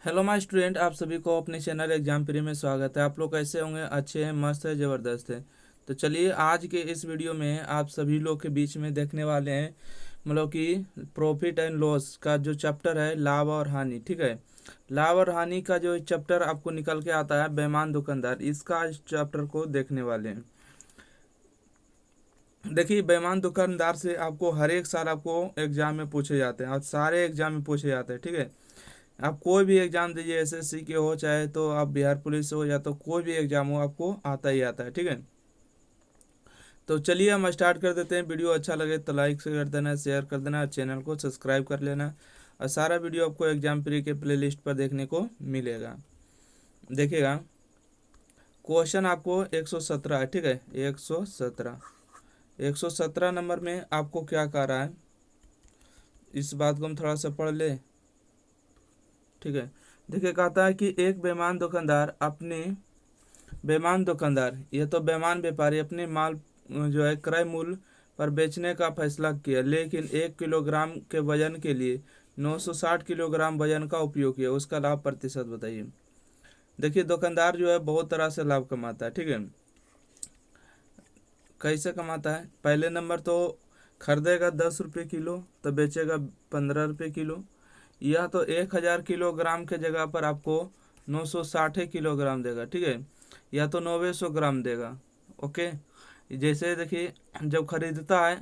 Hello my student, आप सभी को अपने चैनल एग्जाम प्री में स्वागत है। आप लोग कैसे होंगे? अच्छे हैं, मस्त है, ज़बरदस्त है। तो चलिए आज के इस वीडियो में आप सभी लोग के बीच में देखने वाले हैं मतलब कि प्रॉफिट एंड लॉस का जो चैप्टर है, लाभ और हानि। ठीक है, लाभ और हानि का जो चैप्टर आपको निकल के आता है बेईमान दुकानदार, इसका इस चैप्टर को देखने वाले हैं। देखिए, बेईमान दुकानदार से आपको हर एक साल आपको एग्जाम में पूछे जाते हैं और सारे एग्जाम में पूछे जाते हैं। ठीक है, आप कोई भी एग्जाम दीजिए, एसएससी के हो चाहे तो आप बिहार पुलिस हो या तो कोई भी एग्जाम हो, आपको आता ही आता है। ठीक है, तो चलिए हम स्टार्ट कर देते हैं। वीडियो अच्छा लगे तो लाइक कर देना, शेयर कर देना, चैनल को सब्सक्राइब कर लेना। और सारा वीडियो आपको एग्जाम प्री के प्लेलिस्ट पर देखने को मिलेगा। देखिएगा, क्वेश्चन आपको 117 है। ठीक है, 117 नंबर में आपको क्या कह रहा है, इस बात को हम थोड़ा सा पढ़ ले। ठीक है, देखिए कहता है कि एक बेईमान दुकानदार, ये तो बेईमान व्यापारी अपने माल जो है क्रय मूल्य पर बेचने का फैसला किया, लेकिन 1 किलोग्राम के वजन के लिए 960 किलोग्राम वजन का उपयोग किया। उसका लाभ प्रतिशत बताइए। देखिए, दुकानदार जो है बहुत तरह से लाभ कमाता है। ठीक है, कैसे कमाता है? पहले नंबर तो खरीदेगा 10 रुपये किलो तो बेचेगा 15 रुपये किलो। यह तो 1000 किलोग्राम के जगह पर आपको 960 किलोग्राम देगा। ठीक है, या तो 900 ग्राम देगा। ओके, जैसे देखिए, जब खरीदता है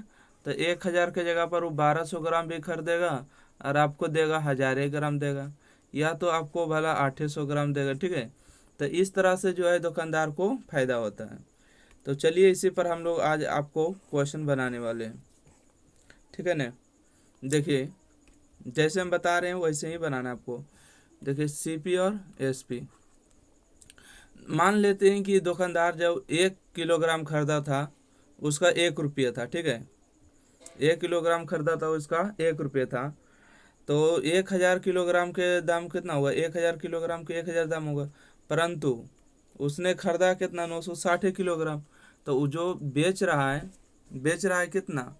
तो 1000 के जगह पर वो 1200 ग्राम भी खरीदेगा और आपको देगा 1000 ग्राम देगा, या तो आपको भला 800 ग्राम देगा। ठीक है, तो इस तरह से जो है दुकानदार को फायदा होता है। तो चलिए इसी पर हम लोग आज आपको क्वेश्चन बनाने वाले हैं। ठीक है ना, देखिए जैसे हम बता रहे हैं वैसे ही बनाना है आपको। देखिए, सीपी और एसपी। मान लेते हैं कि दुकानदार जब 1 किलोग्राम खरीदा था, उसका 1 रुपया था। ठीक है, 1 किलोग्राम खरीदा था, उसका 1 रुपया था। तो 1000 किलोग्राम के दाम कितना हुआ? 1000 किलोग्राम के 1000 दाम होगा। परंतु उसने खरीदा कितना? 960 किलोग्राम। तो वो जो बेच रहा है कितना?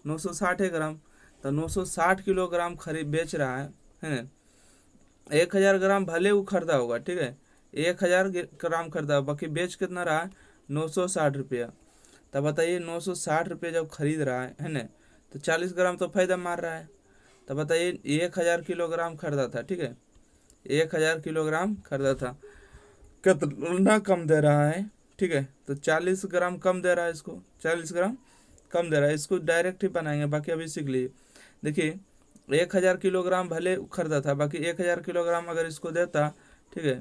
960 ग्राम। तो 960 किलोग्राम खरीद बेच रहा है। 1000 ग्राम भले वो खरीदा होगा। ठीक है, 1000 ग्राम खरीदा, बाकी बेच कितना रहा है? 960 रुपया। तब बताइए, 960 रुपये जब खरीद रहा है ना, तो 40 ग्राम तो फायदा मार रहा है। तो बताइए, 1000 किलोग्राम खरीदा था। ठीक है, 1000 किलोग्राम खरीदा था, कितना कम दे रहा है? ठीक है, तो 40 ग्राम कम दे रहा है, इसको 40 ग्राम कम दे रहा है। इसको डायरेक्ट ही बनाएंगे, बाकी अभी सीख लीजिए। देखिए, 1000 किलोग्राम भले खरीदा था, बाकी 1000 किलोग्राम अगर इसको देता, ठीक है,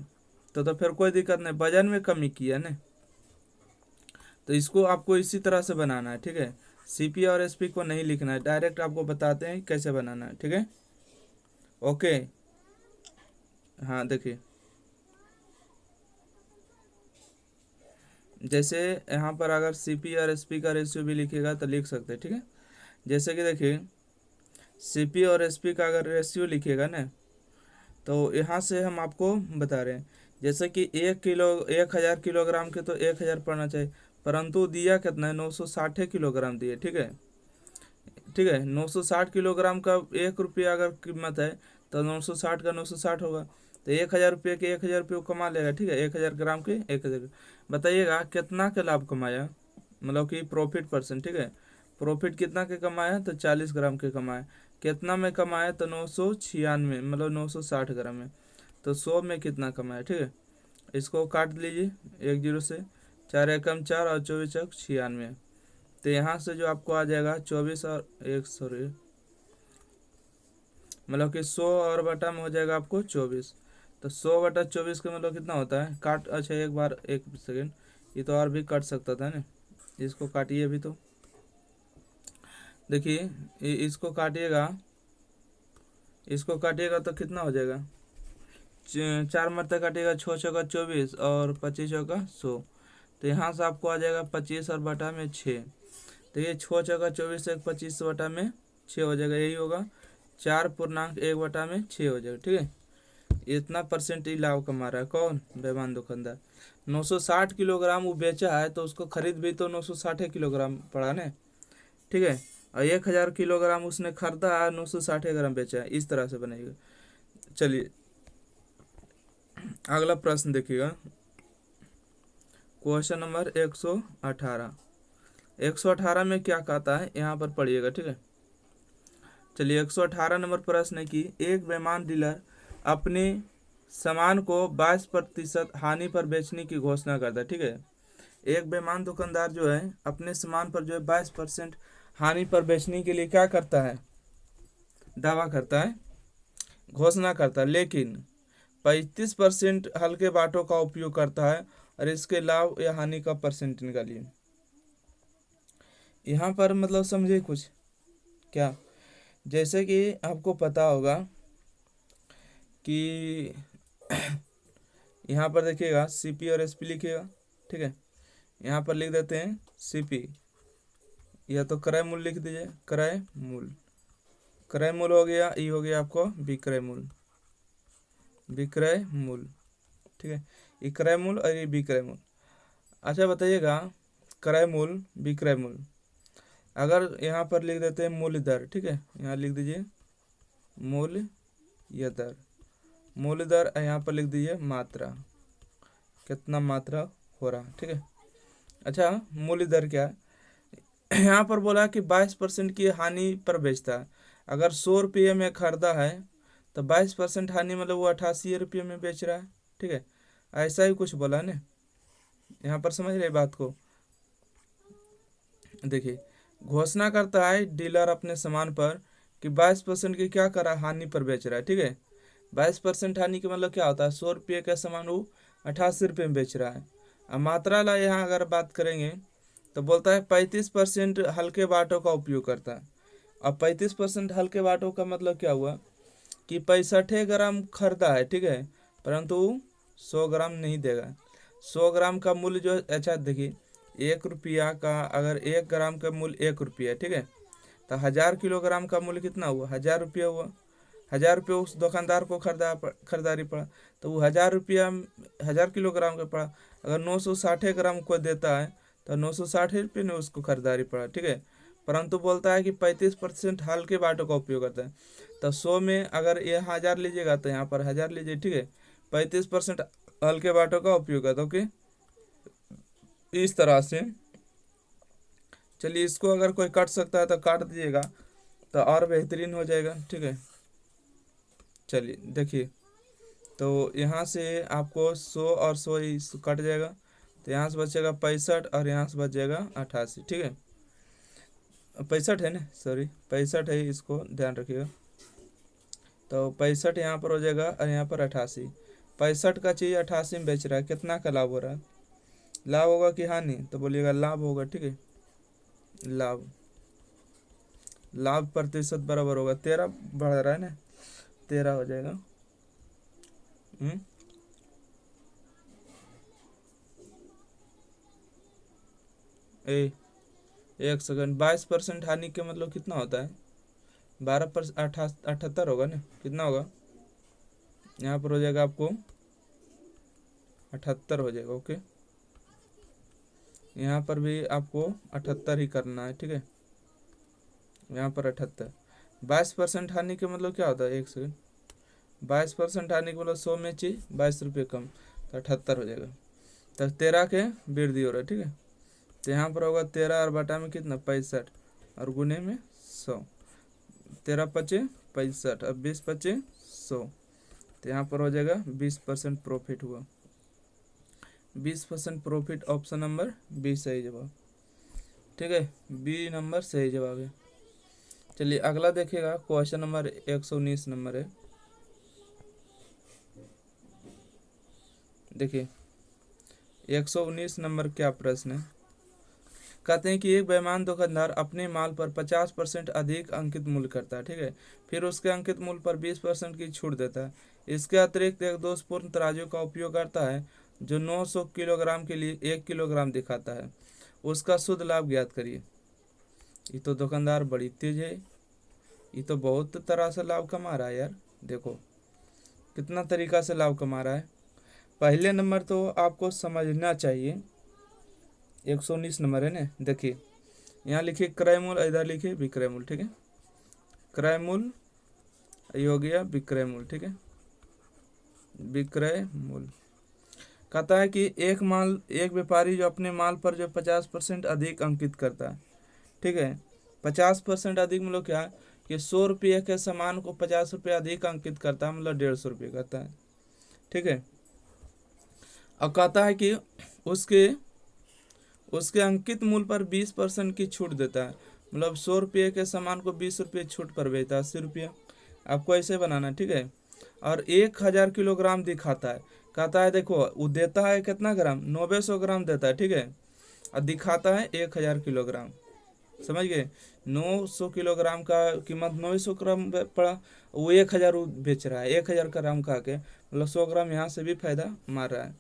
तो फिर कोई दिक्कत नहीं, वजन में कमी किया ना। तो इसको आपको इसी तरह से बनाना है। ठीक है, सीपी और एसपी को नहीं लिखना है, डायरेक्ट आपको बताते हैं कैसे बनाना है। ठीक है, ओके। हाँ, देखिए जैसे यहाँ पर अगर सीपी और एसपी का रेशियो भी लिखेगा तो लिख सकते हैं। ठीक है, जैसे कि देखिए, सीपी और एसपी का अगर रेशियो लिखेगा ना, तो यहाँ से हम आपको बता रहे हैं, जैसे कि 1000 किलोग्राम के तो 1000 पड़ना चाहिए, परंतु दिया कितना है? 960 किलोग्राम दिए। ठीक है, ठीक है, 960 किलोग्राम का 1 रुपया अगर कीमत है, तो 960 का 960 होगा। तो 1000 रुपये के 1000 रुपये कमा लेगा। ठीक है, 1000 ग्राम के 1000। बताइएगा कितना का लाभ कमाया, मतलब कि प्रॉफिट परसेंट। ठीक है, प्रॉफिट कितना के कमाया? तो 40 ग्राम के कमाया। कितना में कमाया? तो 996, मतलब 960 ग्राम में। तो 100 में कितना कमाया? ठीक है, इसको काट लीजिए, 1 0 से, 4 एकम 4 और 24 चौक 96। तो यहाँ से जो आपको आ जाएगा 24 और 1, सॉरी, मतलब कि 100 और बटा में हो जाएगा आपको 24। तो 100/24 का मतलब कितना होता है? काट, अच्छा एक बार, एक सेकेंड, ये तो और भी कट सकता था ना, इसको काटिए अभी। तो देखिए, इसको काटिएगा, इसको काटिएगा तो कितना हो जाएगा? 4 मरते काटिएगा, 6 चौका 24 और 25 चौका 100। तो यहाँ से आपको आ जाएगा 25 और बटा में 6। तो ये 6 चौका 24 एक 25 बटा में 6 हो जाएगा, यही होगा 4.1/6 हो जाएगा। ठीक है, इतना परसेंट ही लाभ कमा रहा है कौन? बेईमान दुकानदार। 960 किलोग्राम वो बेचा है, तो उसको खरीद भी तो 960 किलोग्राम पड़ा ना। ठीक है, और 1000 किलोग्राम उसने खरीदा है, 960 ग्राम बेचा है। इस तरह से बनेगा। चलिए अगला प्रश्न देखिएगा, क्वेश्चन नंबर 118। 118 में क्या कहता है यहाँ पर पढ़िएगा, ठीक है। चलिए 118 नंबर प्रश्न है कि एक बेईमान डीलर अपने सामान को 22% हानि पर बेचने की घोषणा करता है, ठीक है। एक बेईमान दुकानदार जो है अपने सामान पर जो है 22% हानि पर बेचने के लिए क्या करता है, दावा करता है, घोषणा करता है, लेकिन 35% हल्के बाटों का उपयोग करता है और इसके लाभ या हानि का परसेंट निकालिए। यहाँ पर मतलब समझे कुछ क्या, जैसे कि आपको पता होगा कि यहाँ पर देखिएगा सीपी और एसपी लिखिएगा, ठीक है। यहाँ पर लिख देते हैं सीपी, या तो क्रय मूल्य लिख दीजिए, क्रय मूल्य, क्रय मूल्य हो गया, ई हो गया आपको विक्रय मूल्य, विक्रय मूल्य, ठीक है। ये क्रय मूल्य और ये विक्रय मूल्य। अच्छा बताइएगा, क्रय मूल्य विक्रय मूल्य, अगर यहाँ पर लिख देते हैं मूल्य दर, ठीक है, यहाँ लिख दीजिए मूल्य या दर, मूल्य दर, यहाँ पर लिख दीजिए मात्रा, कितना मात्रा हो रहा, ठीक है। अच्छा मूल्य दर क्या है, यहाँ पर बोला कि 22% की हानि पर बेचता है। अगर 100 रुपये में खरीदा है तो 22% हानि मतलब वो 88 रुपये में बेच रहा है, ठीक है। ऐसा ही कुछ बोला ना, यहाँ पर समझ रहे बात को। देखिए घोषणा करता है डीलर अपने सामान पर कि 22% की क्या करा, हानि पर बेच रहा है, ठीक है। 22% हानि का मतलब क्या होता है, 100 रुपये का सामान वो 88 रुपये में बेच रहा है। अब मात्रा ला यहाँ अगर बात करेंगे तो बोलता है 35% हल्के बाटों का उपयोग करता है। अब 35% हल्के बाटों का मतलब क्या हुआ कि 65 ग्राम खरीदा है, ठीक है, परंतु 100 ग्राम नहीं देगा। 100 ग्राम का मूल्य जो, अच्छा देखिए 1 रुपया का, अगर 1 ग्राम का मूल्य 1 रुपया है, ठीक है, तो 1000 किलोग्राम का मूल्य कितना हुआ, 1000 रुपया हुआ। 1000 रुपये उस दुकानदार को खरीदारी पड़ा, तो वो 1000 रुपया 1000 किलोग्राम का पड़ा। अगर 960 ग्राम को देता है तो 960 रुपये में उसको खरीदारी पड़ा, ठीक है। परंतु बोलता है कि 35% हल्के बाटों का उपयोग करता है, तो 100 में अगर ये 1000 लीजिएगा तो यहाँ पर 1000 लीजिए, ठीक है। 35% हल्के बाटों का उपयोग करता है, ओके, इस तरह से। चलिए इसको अगर कोई काट सकता है तो काट दीजिएगा तो और बेहतरीन हो जाएगा, ठीक है। चलिए देखिए, तो यहाँ से आपको 100 और 100 ही कट जाएगा, तो यहाँ से बचेगा 65 और यहाँ से बच जाएगा 88, ठीक है। 65 है ना, सॉरी 65 है, इसको ध्यान रखिएगा। तो 65 यहाँ पर हो जाएगा और यहाँ पर 88। 65 का चीज़ 88 में बेच रहा है, कितना का लाभ हो रहा है, लाभ होगा कि हानि, तो बोलिएगा लाभ होगा, ठीक है। लाभ, लाभ प्रतिशत बराबर होगा 13, बढ़ रहा है ना, 13 हो जाएगा। ए 1 सेकंड, 22% हानि के मतलब कितना होता है, 78 होगा ना, कितना होगा, यहाँ पर हो जाएगा आपको 78 हो जाएगा, ओके। यहाँ पर भी आपको 78 ही करना है, ठीक है। यहाँ पर 78, 22% हानि के मतलब क्या होता है, 1 सेकंड, 22% हानि के मतलब 100 में चीज 22 रुपये कम, तो 78 हो जाएगा। तो 13 के वृद्धि हो रहा है, ठीक है। तो यहाँ पर होगा 13 और बटा में कितना 65 और गुने में 100, 13 पचे 65 और 20 पचे 100, तो यहाँ पर हो जाएगा 20% प्रॉफिट हुआ। 20% प्रॉफिट, ऑप्शन नंबर बी सही जवाब, ठीक है, बी नंबर सही जवाब है। चलिए अगला देखिएगा, क्वेश्चन नंबर 119 नंबर है। देखिए 119 नंबर क्या प्रश्न है, कहते हैं कि एक बेईमान दुकानदार अपने माल पर 50% अधिक अंकित मूल्य करता है, ठीक है, फिर उसके अंकित मूल्य पर 20% की छूट देता है। इसके अतिरिक्त एक दोषपूर्ण तराजू का उपयोग करता है जो 900 किलोग्राम के लिए 1 किलोग्राम दिखाता है, उसका शुद्ध लाभ ज्ञात करिए। ये तो दुकानदार बड़ी तेज है, ये तो बहुत तरह से लाभ कमा रहा है यार, देखो कितना तरीका से लाभ कमा रहा है। पहले नंबर तो आपको समझना चाहिए, 119 नंबर है ना, देखिए यहाँ लिखिए क्रय मूल्य, इधर लिखिए विक्रय मूल्य, ठीक है। क्रय मूल्य ये हो गया विक्रय मूल्य, ठीक है, विक्रय मूल्य कहता है कि एक व्यापारी जो अपने माल पर जो 50% अधिक अंकित करता है, ठीक है, 50% अधिक मतलब क्या है कि 100 रुपये के सामान को 50 रुपये अधिक अंकित करता है, मतलब 150 रुपये कहता है, ठीक है। अब कहता है कि उसके उसके अंकित मूल्य पर 20% की छूट देता है, मतलब 100 रुपये के सामान को 20 रुपये छूट पर बेचता है, 80 रुपया। आपको ऐसे बनाना, ठीक है। और 1000 किलोग्राम दिखाता है, कहता है देखो वो देता है कितना ग्राम, 900 ग्राम देता है, ठीक है, और दिखाता है 1000 किलोग्राम। समझ गए, 900 किलोग्राम का कीमत 900 ग्राम पड़ा, वो 1000 बेच रहा है, 1000 ग्राम खा के, मतलब 100 ग्राम यहाँ से भी फायदा मार रहा है।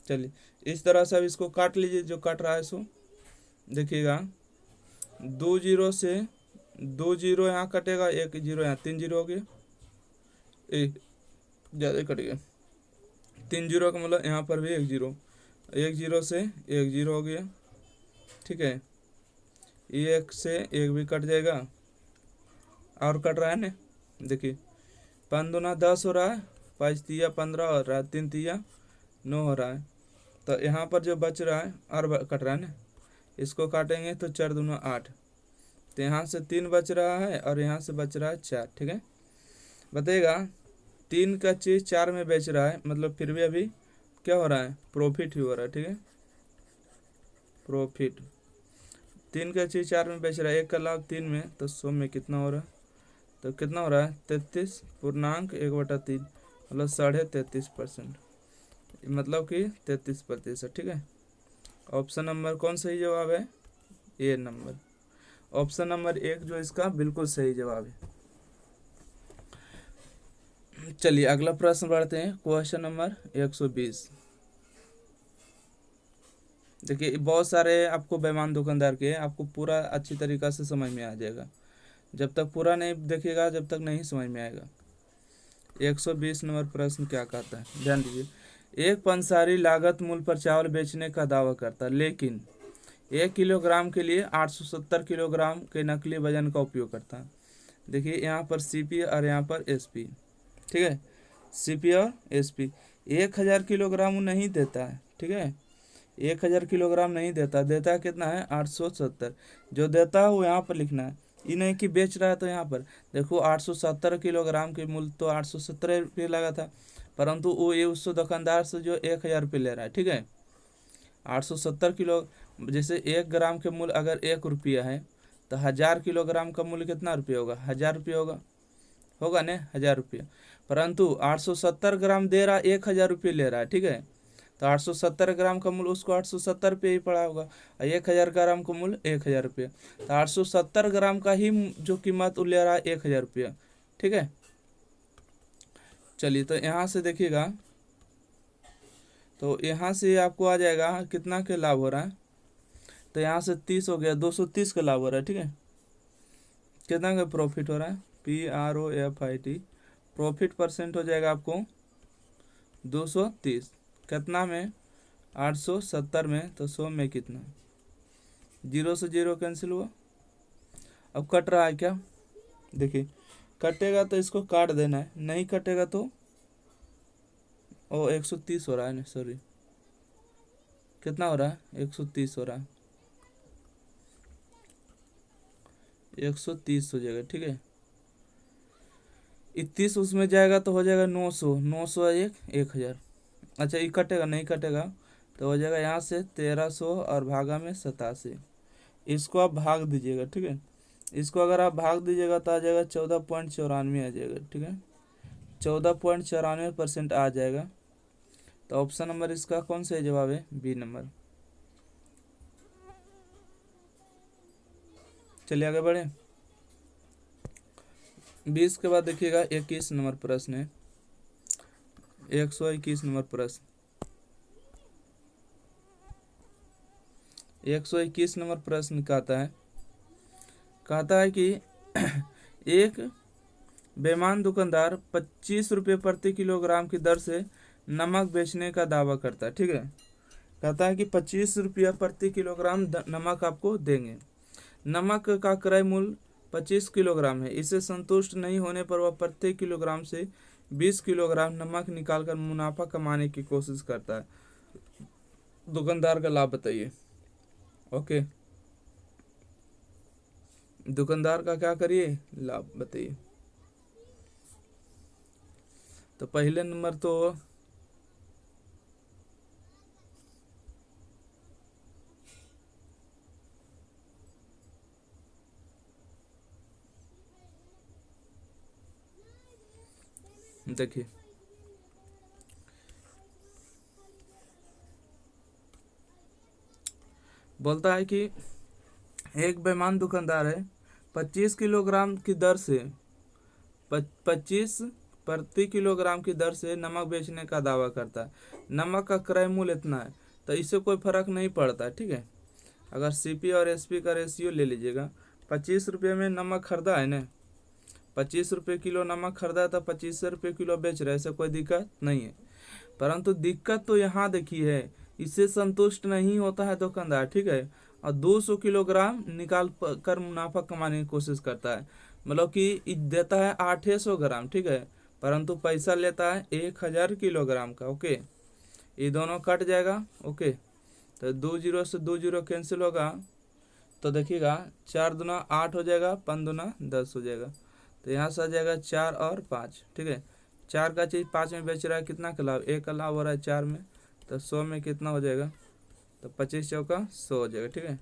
चलिए इस तरह से अब इसको काट लीजिए, जो काट रहा है सो देखिएगा, 2 जीरो से 2 जीरो यहाँ कटेगा, 1 जीरो यहाँ, 3 जीरो हो गया, एक ज़्यादा कट गया, 3 जीरो का मतलब यहाँ पर भी 1 जीरो, 1 जीरो से 1 जीरो हो गया, ठीक है। एक से एक भी कट जाएगा, और कट रहा है ना, देखिए 5 दूना 10 हो रहा है, 5 तिया 15 हो रहा है, 3 तिया 9 हो रहा है, तो यहाँ पर जो बच रहा है और कट रहा है ना, इसको काटेंगे तो 4 दूना 8, तो यहाँ से 3 बच रहा है और यहाँ से बच रहा है 4, ठीक है। बताइएगा 3 का चीज़ 4 में बेच रहा है, मतलब फिर भी अभी क्या हो रहा है, प्रॉफिट ही हो रहा है, ठीक है, प्रॉफिट। 3 का चीज़ 4 में बेच रहा है, 1 का लाभ 3 में, तो 100 में कितना हो रहा है, तो कितना हो रहा है 33.1/3, मतलब 33.5%, मतलब कि 33%, ठीक है। ऑप्शन नंबर कौन सही जवाब है, ए नंबर, ऑप्शन नंबर 1 जो इसका बिल्कुल सही जवाब है। चलिए अगला प्रश्न बढ़ते हैं, क्वेश्चन नंबर 120। देखिए बहुत सारे आपको बेईमान दुकानदार के, आपको पूरा अच्छी तरीक़ा से समझ में आ जाएगा, जब तक पूरा नहीं देखिएगा जब तक नहीं समझ में आएगा। 120 नंबर प्रश्न क्या कहता है, ध्यान दीजिए। एक पंसारी लागत मूल्य पर चावल बेचने का दावा करता है, लेकिन 1 किलोग्राम के लिए 870 किलोग्राम के नकली वजन का उपयोग करता है। देखिए यहाँ पर सीपी और यहाँ पर एसपी, ठीक है, सीपी और एसपी। 1000 किलोग्राम नहीं देता है, ठीक है, 1000 किलोग्राम नहीं देता, देता है कितना है 870, जो देता है वो यहाँ पर लिखना है, ये नहीं कि बेच रहा है तो यहाँ पर देखो 870 किलोग्राम के मूल्य तो 870 रुपये लगा था, परंतु वो ये उस दुकानदार से जो 1000 रुपये ले रहा है, ठीक है। 870 किलो, जैसे 1 ग्राम के मूल्य अगर 1 रुपया है, तो 1000 किलोग्राम का मूल्य कितना रुपये होगा, 1000 रुपये होगा ना, 1000 रुपये, परंतु 870 ग्राम दे रहा, 1000 रुपये ले रहा है, ठीक है, तो 870 ग्राम का मूल्य उसको 870 रुपये ही पड़ा होगा, और 1000 ग्राम का मूल्य 1000 रुपये, तो 870 ग्राम का ही जो कीमत वो ले रहा है 1000 रुपया, ठीक है। चलिए तो यहाँ से देखिएगा, तो यहाँ से आपको आ जाएगा कितना के लाभ हो रहा है, तो यहाँ से 30 हो गया, 230 का लाभ हो रहा है, ठीक है। कितना का प्रॉफिट हो रहा है, PROFIT, प्रॉफिट परसेंट हो जाएगा आपको 230, कितना में 870 में, तो 100 में कितना, 0 से 0 कैंसिल हुआ। अब कट रहा है क्या, देखिए कटेगा तो इसको काट देना है, नहीं कटेगा तो 130 हो रहा है ना, सॉरी कितना हो रहा है, 130 हो रहा है, 130 हो जाएगा, ठीक है। 31 उसमें जाएगा तो हो जाएगा 900, 900 एक 1000, अच्छा ये कटेगा, नहीं कटेगा तो हो जाएगा यहाँ से 1300 और भागा में 87, इसको आप भाग दीजिएगा, ठीक है। इसको अगर आप भाग दीजिएगा तो आ जाएगा 14.94 आ जाएगा, ठीक है, 14.94% आ जाएगा, तो ऑप्शन नंबर इसका कौन सा जवाब है, बी नंबर। चलिए आगे बढ़े, 20 के बाद देखिएगा 21 नंबर प्रश्न है, 121 नंबर प्रश्न, 121 नंबर प्रश्न कहता है कि एक बेईमान दुकानदार 25 रुपये प्रति किलोग्राम की दर से नमक बेचने का दावा करता है, ठीक है। कहता है कि 25 रुपया प्रति किलोग्राम नमक आपको देंगे, नमक का क्रय मूल्य 25 किलोग्राम है, इसे संतुष्ट नहीं होने पर वह प्रत्येक किलोग्राम से 20 किलोग्राम नमक निकालकर मुनाफा कमाने की कोशिश करता है। दुकानदार का लाभ बताइए। ओके, दुकानदार का क्या करिए, लाभ बताइए। तो पहले नंबर तो देखिए, बोलता है कि एक बेईमान दुकानदार है 25 किलोग्राम की दर से 25 प्रति किलोग्राम की दर से नमक बेचने का दावा करता है। नमक का क्रय मूल्य इतना है, तो इससे कोई फर्क नहीं पड़ता, ठीक है। अगर सीपी और एसपी का रेशियो ले लीजिएगा, 25 रुपये में नमक खरीदा है ना, 25 रुपये किलो नमक खरीदा है तो 25 रुपये किलो बेच रहे हैं, ऐसे कोई दिक्कत नहीं है। परंतु दिक्कत तो यहाँ देखिए है, इससे संतुष्ट नहीं होता है दुकानदार, ठीक है, और 200 किलोग्राम निकाल कर मुनाफा कमाने की कोशिश करता है। मतलब कि देता है 800 ग्राम, ठीक है, परंतु पैसा लेता है 1000 किलोग्राम का। ओके, ये दोनों कट जाएगा। ओके, तो 2 जीरो से 2 जीरो कैंसिल होगा, तो देखिएगा 4 दूना 8 हो जाएगा, 5 दूना 10 हो जाएगा। तो यहाँ से आ जाएगा 4 और 5, ठीक है। 4 का चीज़ 5 में बेच रहा है, कितना का लाभ, 1 का लाभ हो रहा है 4 में, तो 100 में कितना हो जाएगा, तो 25 चौका 100 हो जाएगा, ठीक है।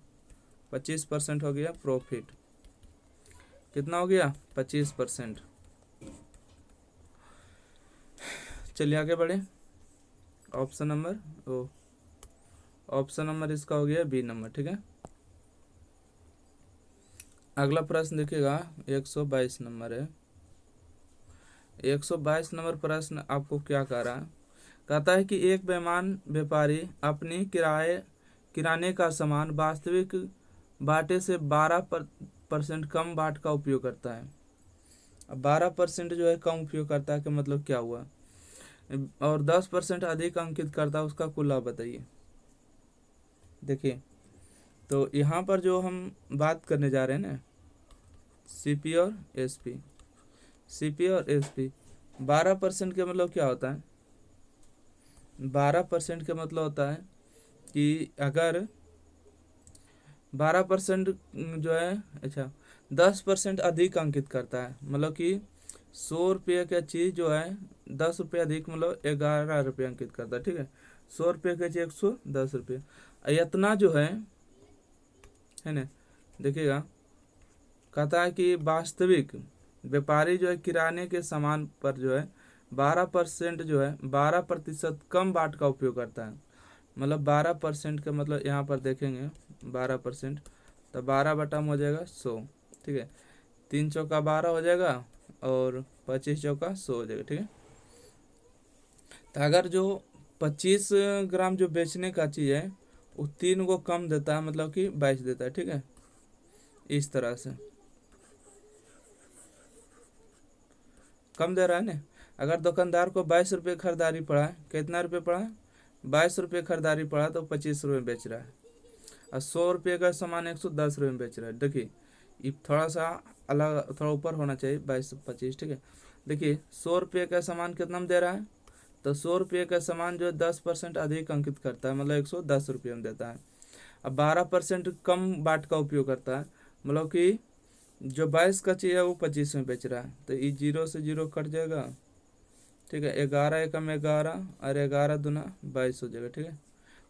25% हो गया प्रॉफिट। कितना हो गया, 25%। चलिए आगे बढ़े। ऑप्शन नंबर इसका हो गया बी नंबर, ठीक है। अगला प्रश्न देखिएगा, 122 नंबर है। 122 नंबर प्रश्न आपको क्या कह रहा है, कहता है कि एक बेईमान व्यापारी अपनी किराने का सामान वास्तविक बाटे से 12% कम बाट का उपयोग करता है। अब 12% जो है कम उपयोग करता है, कि मतलब क्या हुआ, और 10% अधिक अंकित करता है, उसका कुल लाभ बताइए। देखिए, तो यहाँ पर जो हम बात करने जा रहे हैं ना, सीपी और एसपी, 12% के मतलब क्या होता है, 12% का मतलब होता है कि अगर 12% जो है, अच्छा 10% अधिक अंकित करता है, मतलब कि 100 रुपये का चीज़ जो है 10 रुपये अधिक, मतलब 11 रुपये अंकित करता है, ठीक है। 100 रुपये का चीज़ 110 रुपये, इतना जो है ना। देखिएगा, कहता है कि वास्तविक व्यापारी जो है किराने के सामान पर जो है 12% जो है 12% कम बाट का उपयोग करता है। मतलब 12% का मतलब यहाँ पर देखेंगे 12%, तो 12 बटा में हो जाएगा 100, ठीक है। 3 चौका 12 हो जाएगा और 25 चौका 100 हो जाएगा, ठीक है। तो अगर जो 25 ग्राम जो बेचने का चीज़ है वो 3 को कम देता है, मतलब कि 22 देता है, ठीक है। इस तरह से कम दे रहा है ना। अगर दुकानदार को 22 रुपये खरीदारी पड़ा है, कितना रुपये पड़ा है, 22 रुपये खरीदारी पड़ा, तो 25 रुपये बेच रहा है। और 100 रुपये का सामान 110 रुपये में बेच रहा है। देखिए, ये थोड़ा सा अलग, थोड़ा ऊपर होना चाहिए, 22-25, ठीक है। देखिए, 100 रुपये का सामान कितना में दे रहा है, तो 100 रुपये का सामान जो 10% अधिक अंकित करता है, मतलब 110 रुपये में देता है। अब 12% कम बाट का उपयोग करता है, मतलब कि जो 22 का चीज़ है वो 25 में बेच रहा है, तो ये 0 से 0 कट जाएगा, ठीक है। 11 एकम 11 और 11 दूना 22 हो जाएगा, ठीक है।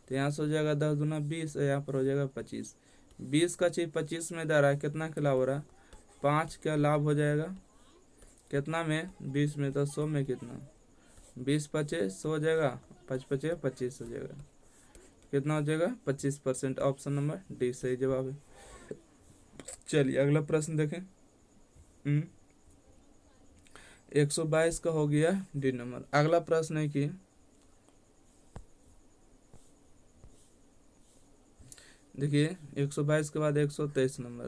तो यहाँ से हो जाएगा 10 दूना 20, यहाँ पर हो जाएगा 25। 20 का चीज़ 25 में दे रहा है, कितना का लाभ हो रहा है, 5 का लाभ हो जाएगा, कितना में, 20 में, तो 100 में कितना, 20 पचे 100 हो जाएगा, 5 पचे 25 हो जाएगा, कितना हो जाएगा, 25%। ऑप्शन नंबर डी सही जवाब है। चलिए अगला प्रश्न देखें। 122 का हो गया डी नंबर। अगला प्रश्न है कि देखिए 122 के बाद 123 नंबर,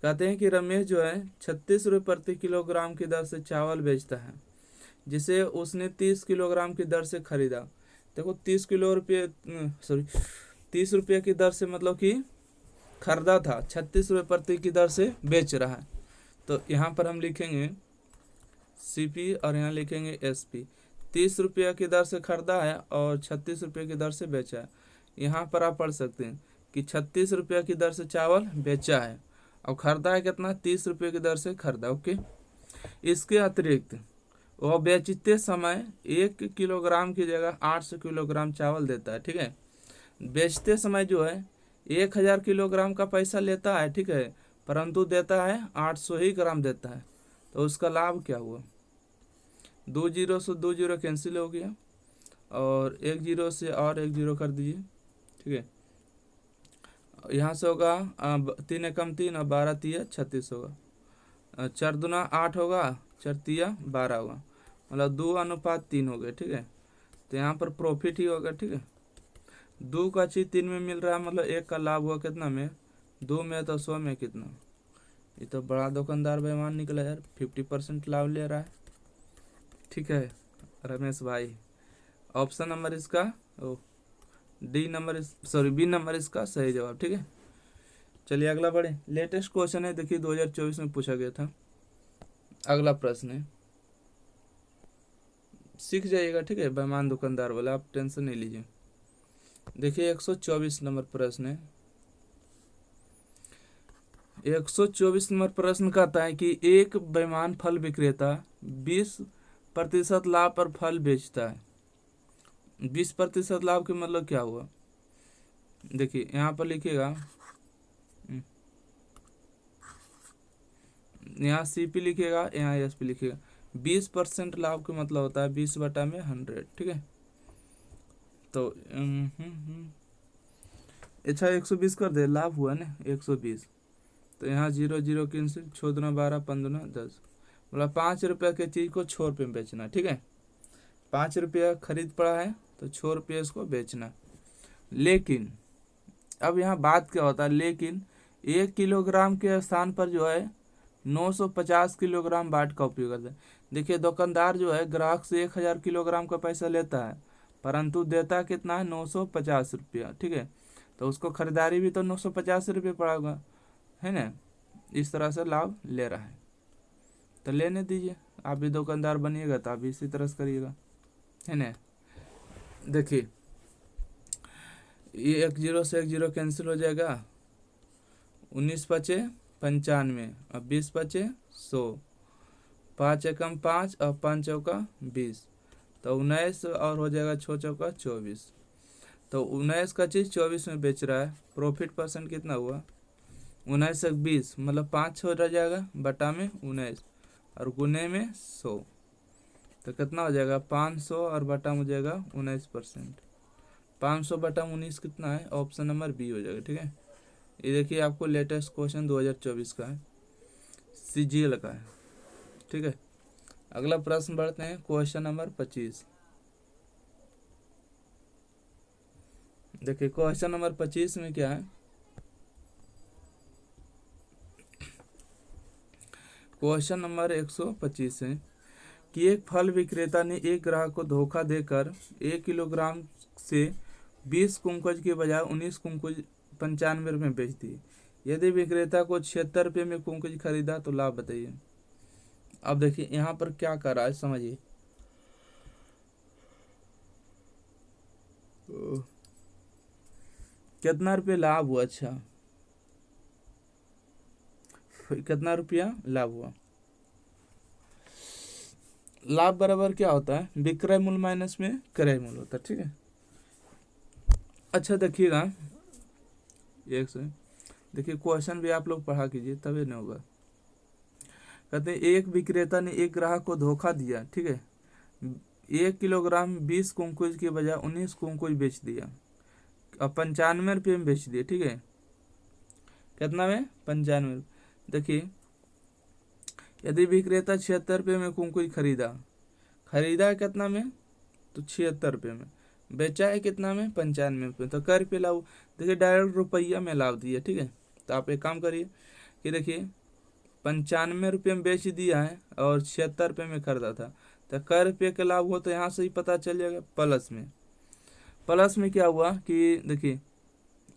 कहते हैं कि रमेश जो है 36 रुपये प्रति किलोग्राम की दर से चावल बेचता है, जिसे उसने 30 किलोग्राम की दर से खरीदा। देखो 30 रुपये की दर से मतलब कि खरीदा था, 36 रुपये प्रति की दर से बेच रहा है। तो यहाँ पर हम लिखेंगे CP और यहाँ लिखेंगे SP। 30 रुपये की दर से खरीदा है और 36 रुपये की दर से बेचा है। यहाँ पर आप पढ़ सकते हैं कि 36 रुपये की दर से चावल बेचा है और खरीदा है कितना, 30 रुपये की दर से खरीदा। ओके, इसके अतिरिक्त वह बेचते समय 1 किलोग्राम की जगह 800 किलोग्राम चावल देता है। ठीक है, बेचते समय जो है 1000 किलोग्राम का पैसा लेता है, ठीक है, परंतु देता है 800 ही ग्राम देता है। तो उसका लाभ क्या हुआ? 2 जीरो से 2 जीरो कैंसिल हो गया और 1 जीरो से और 1 जीरो कर दीजिए। ठीक है, यहाँ से होगा 3 एकम 3 और 12 तिया 36 होगा। 4 दूना 8 होगा, 4 तिया 12 होगा, मतलब 2:3 हो गए। ठीक है, तो यहाँ पर प्रॉफिट ही होगा। ठीक है, 2 का चीज 3 में मिल रहा है, मतलब 1 का लाभ हुआ कितना में, 2 में, तो 100 में कितना। ये तो बड़ा दुकानदार बेईमान निकला यार, 50% लाभ ले रहा है। ठीक है रमेश भाई, ऑप्शन नंबर इसका बी नंबर इसका सही जवाब। ठीक है, चलिए अगला बढ़े। लेटेस्ट क्वेश्चन है, देखिए 2024 में पूछा गया था। अगला प्रश्न है, सीख जाइएगा। ठीक है, बेईमान दुकानदार वाला आप टेंशन नहीं लीजिए। देखिए 124 नंबर प्रश्न है। 124 नंबर प्रश्न कहता है कि एक बेईमान फल विक्रेता 20% लाभ पर फल बेचता है। 20% लाभ के मतलब क्या हुआ? देखिए यहाँ पर लिखिएगा, यहाँ CP लिखिएगा, यहाँ SP लिखिएगा। 20% लाभ का मतलब होता है 20/100। ठीक है, तो अच्छा 120 कर दे, लाभ हुआ ना 120, तो यहाँ 0 0 कैंसिल, 6 दूना 12, 5 दूना 10, मतलब 5 रुपये की चीज़ को 6 रुपये में बेचना। ठीक है, 5 रुपया खरीद पड़ा है तो 6 रुपये इसको बेचना। लेकिन अब यहाँ बात क्या होता है, लेकिन 1 किलोग्राम के स्थान पर जो है 950 किलोग्राम बाट का उपयोग करता है। देखिए दुकानदार जो है ग्राहक से 1000 किलोग्राम का पैसा लेता है, परंतु देता कितना है, 950 रुपया। ठीक है, तो उसको खरीदारी भी तो 950 रुपये पड़ा होगा, है ना। इस तरह से लाभ ले रहा है, तो लेने दीजिए। आप भी दुकानदार बनिएगा तो आप भी इसी तरह से करिएगा, है ना। देखिए ये 1 जीरो से 1 जीरो कैंसिल हो जाएगा, 19 बचे 95 और 20 बचे 100, 5 एकम 5 और 5 चौका 20, तो 19 और हो जाएगा 6 चौका 24। तो 19 का चीज़ 24 में बेच रहा है, प्रॉफिट परसेंट कितना हुआ, 19 से 20, मतलब 5 हो जाएगा बटा में 19 और गुने में 100, तो कितना हो जाएगा 500 और बटा में हो जाएगा 19%। 500 बटा 19 कितना है, ऑप्शन नंबर बी हो जाएगा। ठीक है, ये देखिए आपको लेटेस्ट क्वेश्चन 2024 का है, CGL का है। ठीक है, अगला प्रश्न बढ़ते हैं, क्वेश्चन नंबर 25। देखिए क्वेश्चन नंबर 25 में क्या है, क्वेश्चन नंबर 125 है कि एक फल विक्रेता ने एक ग्राहक को धोखा देकर 1 किलोग्राम से 20 कुंकुज के बजाय 19 कुंकुज 95 रुपये में बेच दी। यदि विक्रेता को 76 रुपये में कुंकुज खरीदा तो लाभ बताइए। अब देखिए यहाँ पर क्या कर रहा है, समझिए। कितना रुपये लाभ हुआ, अच्छा कितना रुपया लाभ हुआ। लाभ बराबर क्या होता है, विक्रय मूल्य माइनस में क्रय मूल्य होता है। ठीक है, अच्छा देखिएगा एक से, देखिए क्वेश्चन भी आप लोग पढ़ा कीजिए तभी नहीं होगा। कहते हैं एक विक्रेता ने एक ग्राहक को धोखा दिया। ठीक है, 1 किलोग्राम 20 कुंकुज के बजाय 19 कुंकुज बेच दिया और 95 रुपये में बेच दिया। ठीक है, कितना में, 95। देखिए यदि विक्रेता 76 रुपये में कुंकुज खरीदा है कितना में, तो 76 रुपये में, बेचा है कितना में, 95 रुपये, तो कै रुपये लाभ। देखिए डायरेक्ट रुपया में लाभ दिया। ठीक है, तो आप एक काम करिए कि देखिए 95 रुपये में बेच दिया है और 76 रुपये में खरीदा था, तो कै रुपये का लाभ हुआ, तो यहाँ से ही पता चल जाएगा। प्लस में क्या हुआ कि देखिए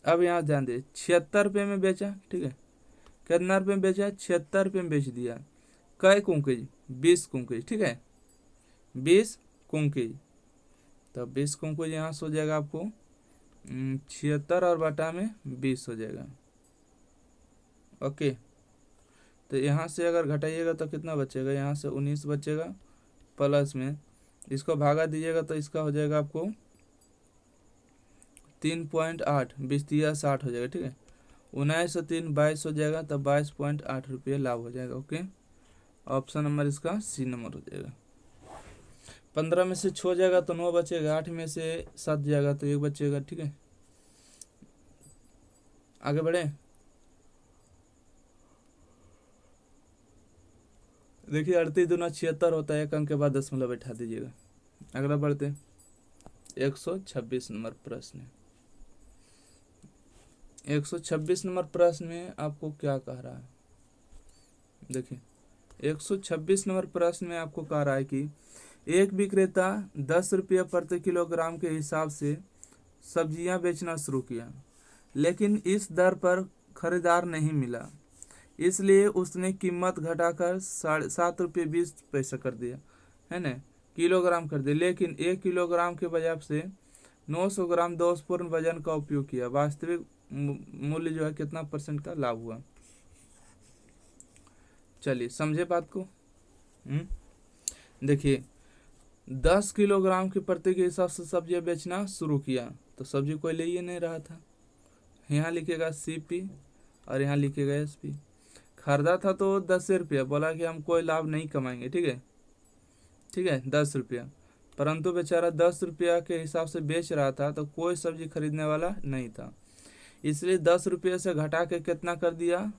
अब यहाँ ध्यान दे, 76 रुपये में बेचा। ठीक है, कितना रुपये में बेचा, 76 रुपये में बेच दिया, कै कुंकेज 20 कुंकेज, ठीक है 20 कुंकेज। तो 20 कुंकेज यहाँ से हो जाएगा आपको 76 और बटा में 20 हो जाएगा। ओके, तो यहाँ से अगर घटाइएगा तो कितना बचेगा, यहाँ से 19 बचेगा, प्लस में इसको भागा दीजिएगा तो इसका हो जाएगा आपको 3.8, 20×60 हो जाएगा, ठीक है 19 और 3 22 हो जाएगा, तो 22.8 रुपये लाभ हो जाएगा। ओके, ऑप्शन नंबर इसका सी नंबर हो जाएगा। 15 में से 6 जाएगा तो 9 बचेगा, 8 में से 7 जाएगा तो 1 बचेगा, ठीक है आगे बढ़े। देखिए 38 दूना 76 होता है, 1 अंक के बाद दशमलव बैठा दीजिएगा। अगला बढ़ते 126 नंबर प्रश्न। 126 नंबर प्रश्न में आपको क्या कह रहा है, देखिए 126 नंबर प्रश्न में आपको कह रहा है कि एक विक्रेता 10 रुपये प्रति किलोग्राम के हिसाब से सब्जियां बेचना शुरू किया, लेकिन इस दर पर खरीदार नहीं मिला, इसलिए उसने कीमत घटाकर 7.20 रुपये कर दिया, है ना किलोग्राम कर दिया, लेकिन 1 किलोग्राम के बजाय से 900 ग्राम दोषपूर्ण वजन का उपयोग किया। वास्तविक मूल्य जो है कितना % का लाभ हुआ। चलिए समझे बात को। देखिए 10 किलोग्राम के प्रति के हिसाब से सब्जियां बेचना शुरू किया, तो सब्जी कोई ले ही नहीं रहा था, यहाँ लिखेगा CP और यहाँ लिखेगा SP। खरीदा था तो 10 रुपया, बोला कि हम कोई लाभ नहीं कमाएंगे, ठीक है 10 रुपया, परंतु बेचारा 10 रुपया के हिसाब से बेच रहा था, तो कोई सब्जी खरीदने वाला नहीं था, इसलिए 10 रुपये से घटा के कितना कर दिया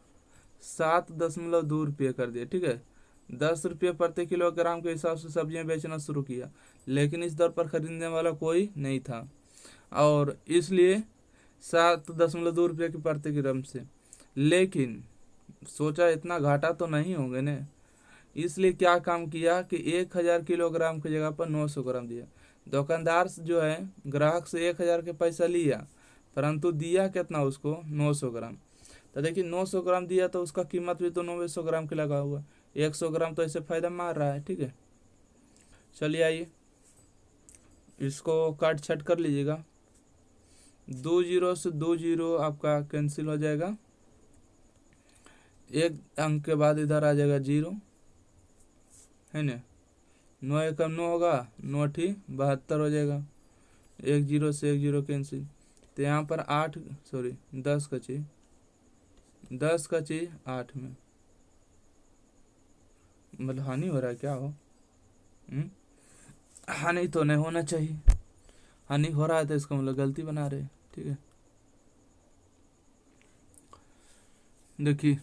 7.2 रुपये कर दिया, ठीक है 10 रुपये प्रति किलोग्राम के हिसाब से सब्जियां बेचना शुरू किया, लेकिन इस दर पर खरीदने वाला कोई नहीं था, और इसलिए 7.2 रुपये की प्रति किलोग्राम से, लेकिन सोचा इतना घाटा तो नहीं होंगे ने, इसलिए क्या काम किया कि 1000 किलोग्राम की जगह पर 900 ग्राम दिया। दुकानदार जो है ग्राहक से 1000 के पैसा लिया, परंतु दिया कितना उसको 900 ग्राम। तो देखिए 900 ग्राम दिया तो उसका कीमत भी तो 900 ग्राम के लगा हुआ, 100 ग्राम तो ऐसे फायदा मार रहा है, ठीक है। चलिए आइए इसको काट छट कर लीजिएगा, 2 0 से 2 0 आपका कैंसिल हो जाएगा, 1 अंक के बाद इधर आ जाएगा 0, है ना 9 एकम 9 होगा, 9 ठी 72 हो जाएगा, 1 0 से 1 0 कैंसिल, तो यहाँ पर 10 का चीज 8 में, मतलब हानि हो रहा है क्या हो, हानि तो नहीं होना चाहिए, हानि हो रहा है तो इसका मतलब गलती बना रहे, ठीक है। देखिए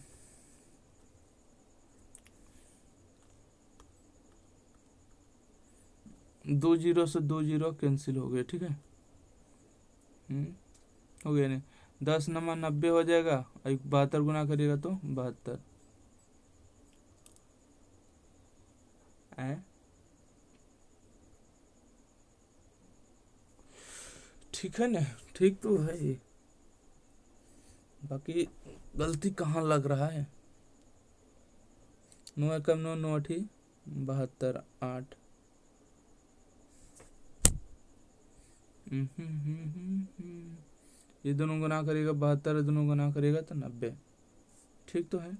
2 0 से 2 0 कैंसिल हो गए, ठीक है हो गया नहीं, 10 नमा 90 हो जाएगा, 72 गुना करिएगा तो 72, ठीक है ना, ठीक तो है ये, बाकी गलती कहाँ लग रहा है। 9 एकम 9, 9 ठी 72, 8 ये दोनों गुना करेगा 72, दोनों गुना करेगा तो 90, ठीक तो है।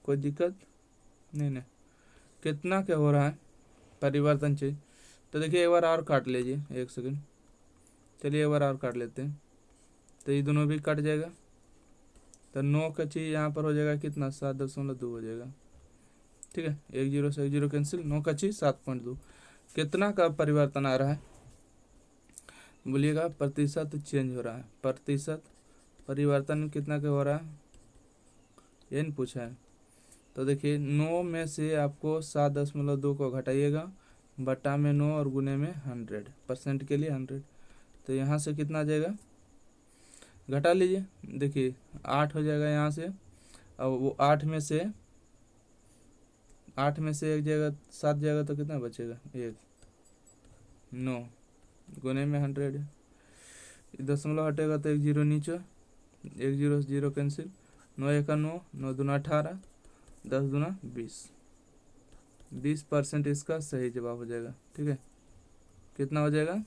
कोई दिक्कत नहीं, कितना क्या हो रहा है परिवर्तन चाहिए, तो देखिए एक बार और काट लीजिए, 1 सेकंड, चलिए एक बार और काट लेते हैं, तो ये दोनों भी कट जाएगा, तो 9 का चीज यहाँ पर हो जाएगा कितना 7.2 हो जाएगा, ठीक है 1 0 से 1 0 कैंसिल, 9 का चीज 7.2, कितना का परिवर्तन आ रहा है बोलिएगा, प्रतिशत चेंज हो रहा है, प्रतिशत परिवर्तन कितना का हो रहा है ये नहीं पूछा है। तो देखिए 9 में से आपको 7.2 को घटाइएगा, बटा में 9 और गुने में 100% के लिए 100, तो यहाँ से कितना आ जाएगा घटा लीजिए, देखिए 8 हो जाएगा यहाँ से, अब वो 8 में से 1 जगह 7 जाएगा तो कितना बचेगा 1, 9 गुने में 100, दशमलव हटेगा तो 1 0 नीचे, 1 0 से 0 कैंसिल, 9 एका 9, 9 दूना 18, 10 दूना 20। 20% इसका सही जवाब हो जाएगा। ठीक है, कितना हो जाएगा?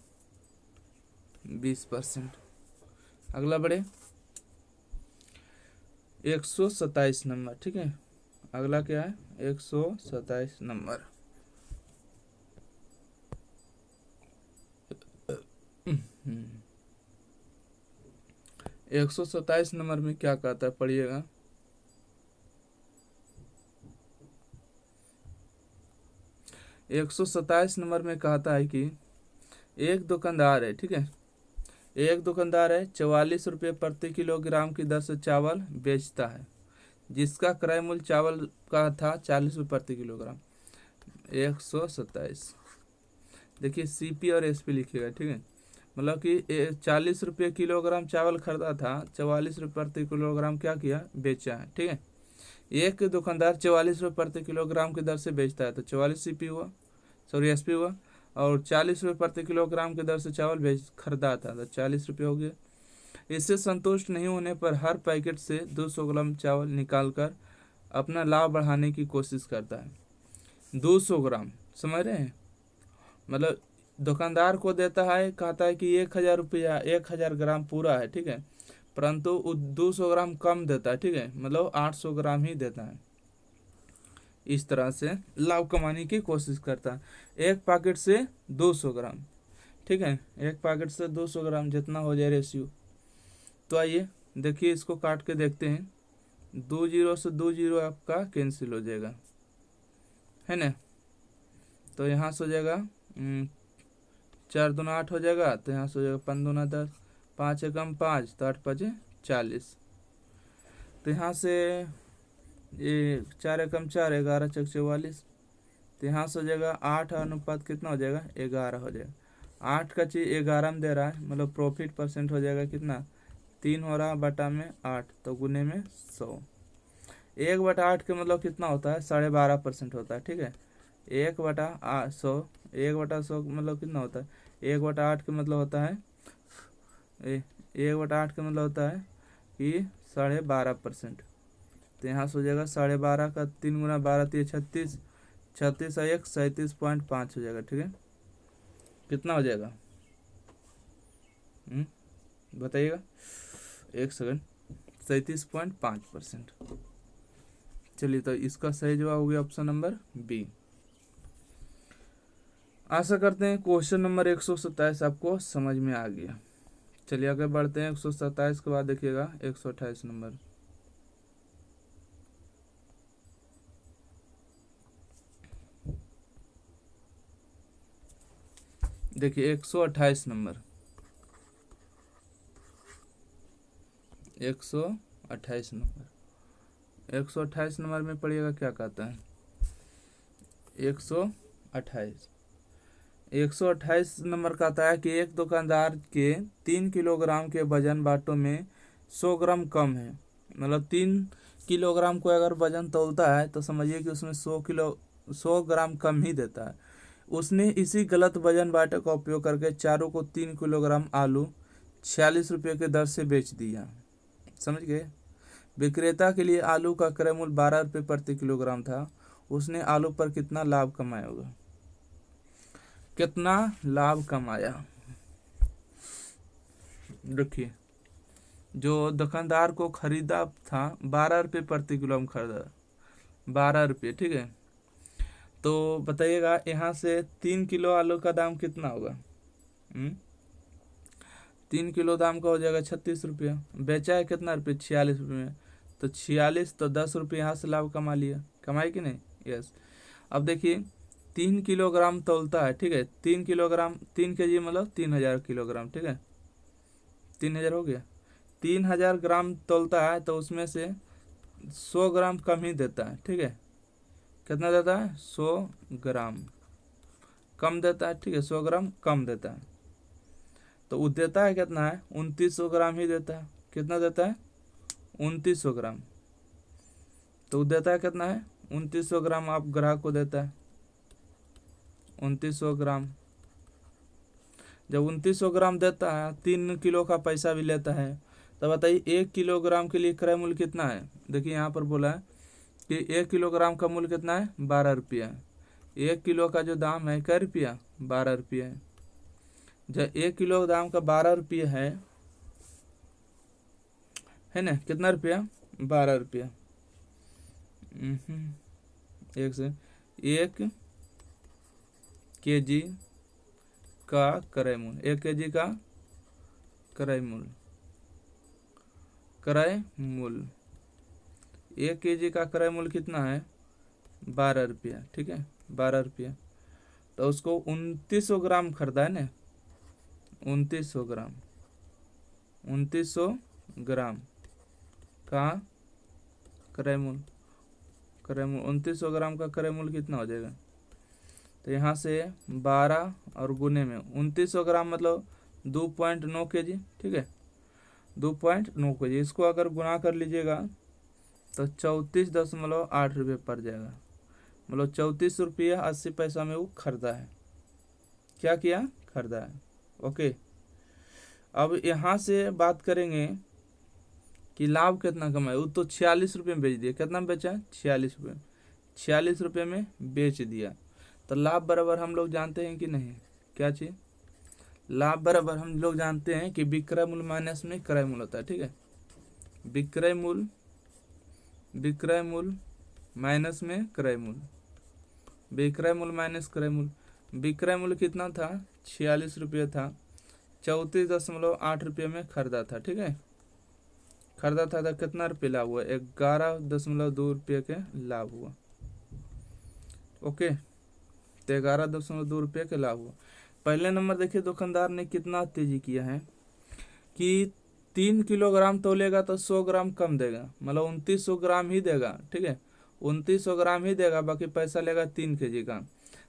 20%। अगला बढ़े, 127 नंबर। ठीक है, अगला क्या है? 127 नंबर। 127 नंबर में क्या कहता है, पढ़िएगा। एक 127 नंबर में कहता है कि एक दुकानदार है, ठीक है, एक दुकानदार है 44 रुपये प्रति किलोग्राम की दर से चावल बेचता है, जिसका क्रय मूल्य चावल का था 40 रुपये प्रति किलोग्राम। 127, देखिए सीपी और एसपी लिखिएगा। ठीक है, मतलब कि 40 रुपये किलोग्राम चावल खरीदा था, 44 रुपये प्रति किलोग्राम क्या किया? बेचा है। ठीक है, एक दुकानदार 44 रुपये प्रति किलोग्राम की दर से बेचता है, तो 44 सीपी हुआ, सॉरी एसपी हुआ, और 40 रुपये प्रति किलोग्राम की दर से चावल खरीदा था, तो 40 रुपये हो गया। इससे संतुष्ट नहीं होने पर हर पैकेट से 200 ग्राम चावल निकालकर अपना लाभ बढ़ाने की कोशिश करता है। 200 ग्राम, समझ रहे हैं? मतलब दुकानदार को देता है, कहता है कि 1000 रुपया 1000 ग्राम पूरा है, ठीक है, परंतु 200 ग्राम कम देता है। ठीक है, मतलब 800 ग्राम ही देता है। इस तरह से लाभ कमाने की कोशिश करता है। एक पैकेट से 200 ग्राम, ठीक है, एक पैकेट से 200 ग्राम जितना हो जाए रेशियो। तो आइए देखिए, इसको काट के देखते हैं। 2 जीरो से 2 जीरो आपका कैंसिल हो जाएगा, है ना? तो यहाँ से हो जाएगा 4 दूना 8 हो जाएगा, तो यहाँ से हो जाएगा 5 दूना 10, 5 एकम 5, तो 8 5 40। तो यहाँ से ये 4 एकम 4, 11 चक 44, तो यहाँ से हो जाएगा 8 अनुपात कितना हो जाएगा? 11 हो जाएगा। 8 का चीज़ 11 में दे रहा है, मतलब प्रॉफिट परसेंट हो जाएगा कितना? 3 हो रहा बटा में 8, तो गुने में 100। 1/8 के मतलब कितना होता है? 12.5% होता है। ठीक है, 1/100, 1/100 मतलब कितना होता है? 1/8 के मतलब होता है 1/8 के मतलब होता है कि 12.5%। तो यहाँ से हो जाएगा 12.5 का 3 गुना 12 3 36, 36 और 1 37.5 हो जाएगा। ठीक है, कितना हो जाएगा? बताइएगा, 1 सेकंड। 37.5%। चलिए, तो इसका सही जवाब हो गया ऑप्शन नंबर बी। आशा करते हैं क्वेश्चन नंबर 127 आपको समझ में आ गया। चलिए आगे बढ़ते हैं। 127 के बाद देखिएगा 128 नंबर। देखिए 128 नंबर, 128 नंबर, 128 नंबर में पढ़िएगा क्या कहता है। 128 नंबर कहता है कि एक दुकानदार के 3 किलोग्राम के वजन बाटों में 100 ग्राम कम है। मतलब 3 किलोग्राम को अगर वजन तोलता है तो समझिए कि उसमें 100 ग्राम कम ही देता है। उसने इसी गलत वजन बाटे का उपयोग करके चारों को 3 किलोग्राम आलू 46 रुपये के दर से बेच दिया। समझ गए? विक्रेता के लिए आलू का क्रय मूल्य 12 रुपये प्रति किलोग्राम था। उसने आलू पर कितना लाभ कमाया होगा? कितना लाभ कमाया? देखिए, जो दुकानदार को खरीदा था 12 रुपये प्रति किलो में खरीदा, 12 रुपये। ठीक है, तो बताइएगा यहाँ से 3 किलो आलू का दाम कितना होगा? 3 किलो दाम का हो जाएगा 36 रुपया। बेचा है कितना रुपये? 46 रुपये में। तो 46, तो 10 रुपये यहाँ से लाभ कमा लिया। कमाई कि नहीं? यस। अब देखिए 3 किलोग्राम तौलता है, ठीक है, 3 किलोग्राम 3 केजी मतलब 3000 किलोग्राम। ठीक है, 3000 हो गया। 3000 ग्राम तौलता है, तो उसमें से 100 ग्राम कम ही देता है। ठीक है, कितना देता है? 100 ग्राम कम देता है। ठीक है, 100 ग्राम कम देता है। तो वो देता है कितना है? 2900 ग्राम ही देता है। कितना देता है? 2900 ग्राम। तो वो देता है कितना है? 2900 ग्राम आप ग्राहक को देता है, 2900 ग्राम। जब 2900 ग्राम देता है, 3 किलो का पैसा भी लेता है, तो बताइए 1 किलोग्राम के लिए क्रय मूल्य कितना है। देखिए यहाँ पर बोला है कि 1 किलोग्राम का मूल्य कितना है, 12 रुपया है। 1 किलो का जो दाम है कै रुपया, 12 रुपया है। जब 1 किलो दाम का 12 रुपया है ना, कितना रुपया, 12 रुपया। एक से 1 केजी का क्रय मूल्य, 1 केजी का क्रय मूल्य, क्रय मूल्य 1 केजी का क्रय मूल्य कितना है, 12 रुपया। ठीक है, 12 रुपया। तो उसको 2900 ग्राम खरीदा है ना, 2900 ग्राम, 2900 ग्राम का क्रय मूल्य, 2900 ग्राम का क्रय मूल्य कितना हो जाएगा। तो यहाँ से 12 और गुने में 2900 ग्राम मतलब 2.9 केजी। ठीक है, 2.9 केजी। इसको अगर गुना कर लीजिएगा तो 34.8 रुपये पड़ जाएगा। मतलब 34 रुपया 80 पैसा में वो खरीदा है। क्या किया, खरीदा है। ओके, अब यहाँ से बात करेंगे कि लाभ कितना कमाया। वो तो 46 रुपये में बेच दिया। कितना में बेचा, 46 रुपये, 46 रुपये में बेच दिया। तो लाभ बराबर हम लोग जानते हैं कि नहीं, क्या चीज़, लाभ बराबर हम लोग जानते हैं कि विक्रय मूल्य माइनस में क्रय मूल्य होता है। ठीक है, विक्रय मूल्य, विक्रय मूल्य माइनस में क्रय मूल्य, विक्रय मूल्य माइनस क्रय मूल्य। विक्रय मूल्य कितना था, 46 रुपये था, 34.8 रुपये में खरीदा था। ठीक है, खरीदा था तो कितना रुपये लाभ हुआ, 11.2 रुपये के लाभ हुआ। ओके, तो 11.2 रुपये के लाभ हुआ। पहले नंबर देखिए दुकानदार ने कितना तेजी किया है कि 3 किलोग्राम तोलेगा तो 100 ग्राम कम देगा, मतलब 2900 ग्राम ही देगा। ठीक है, 2900 ग्राम ही देगा, बाकी पैसा लेगा 3 केजी का।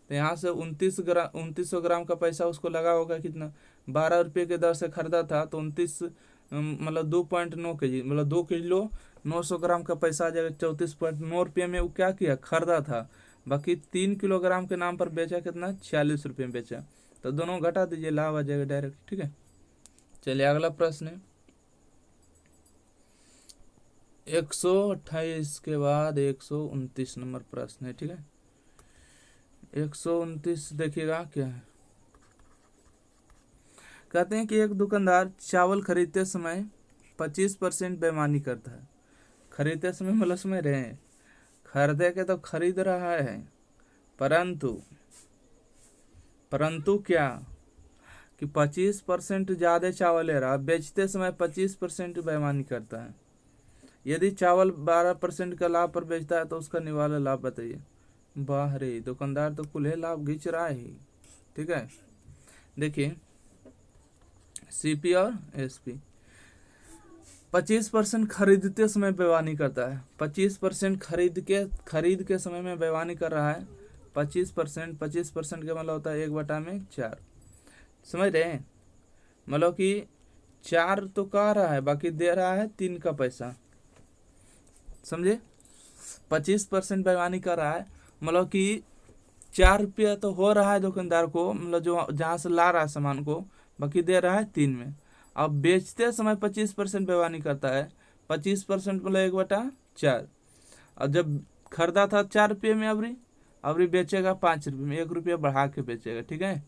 तो यहाँ से 2900 ग्राम का पैसा उसको लगा होगा कितना, 12 रुपये के दर से खरीदा था तो 29 मतलब 2.9 केजी, मतलब 2 किलो 900 ग्राम का पैसा आ जाएगा। 34.9 रुपये में वो क्या किया, खरीदा था। बाकी 3 किलोग्राम के नाम पर बेचा कितना, 46 रुपये में बेचा। तो दोनों घटा दीजिए, लाभ आ जाएगा डायरेक्ट। ठीक है, चलिए अगला प्रश्न है 128 के बाद 129 नंबर प्रश्न है। ठीक है, 129 देखिएगा क्या है। कहते हैं कि एक दुकानदार चावल खरीदते समय 25% बेईमानी करता है। खरीदते समय मतलब समझ रहे हैं, खरीदे के तो खरीद रहा है, परंतु क्या कि 25% ज़्यादा चावल ले रहा है, बेचते समय 25% बेईमानी करता है। यदि चावल 12% का लाभ पर बेचता है तो उसका निवाला लाभ बताइए। वाह रे, दुकानदार तो कुल लाभ घींच रहा है। ठीक है, देखिए सीपी और एसपी, 25% खरीदते समय बेईमानी करता है। 25% खरीद के समय में बेईमानी कर रहा है। 25% का मतलब होता है 1/4। समझ रहे हैं, मतलब कि 4 तो कह रहा है, बाकी दे रहा है 3 का पैसा। समझे, 25% बेईमानी कर रहा है, मतलब कि 4 रुपया तो हो रहा है दुकानदार को, मतलब जो जहाँ से ला रहा है सामान को, बाकी दे रहा है 3 में। अब बेचते समय 25% बेईमानी करता है। 25% मतलब 1/4। और जब खरीदा था 4 रुपये में, अबरी बेचेगा 5 रुपये में, 1 रुपया बढ़ा के बेचेगा। ठीक है,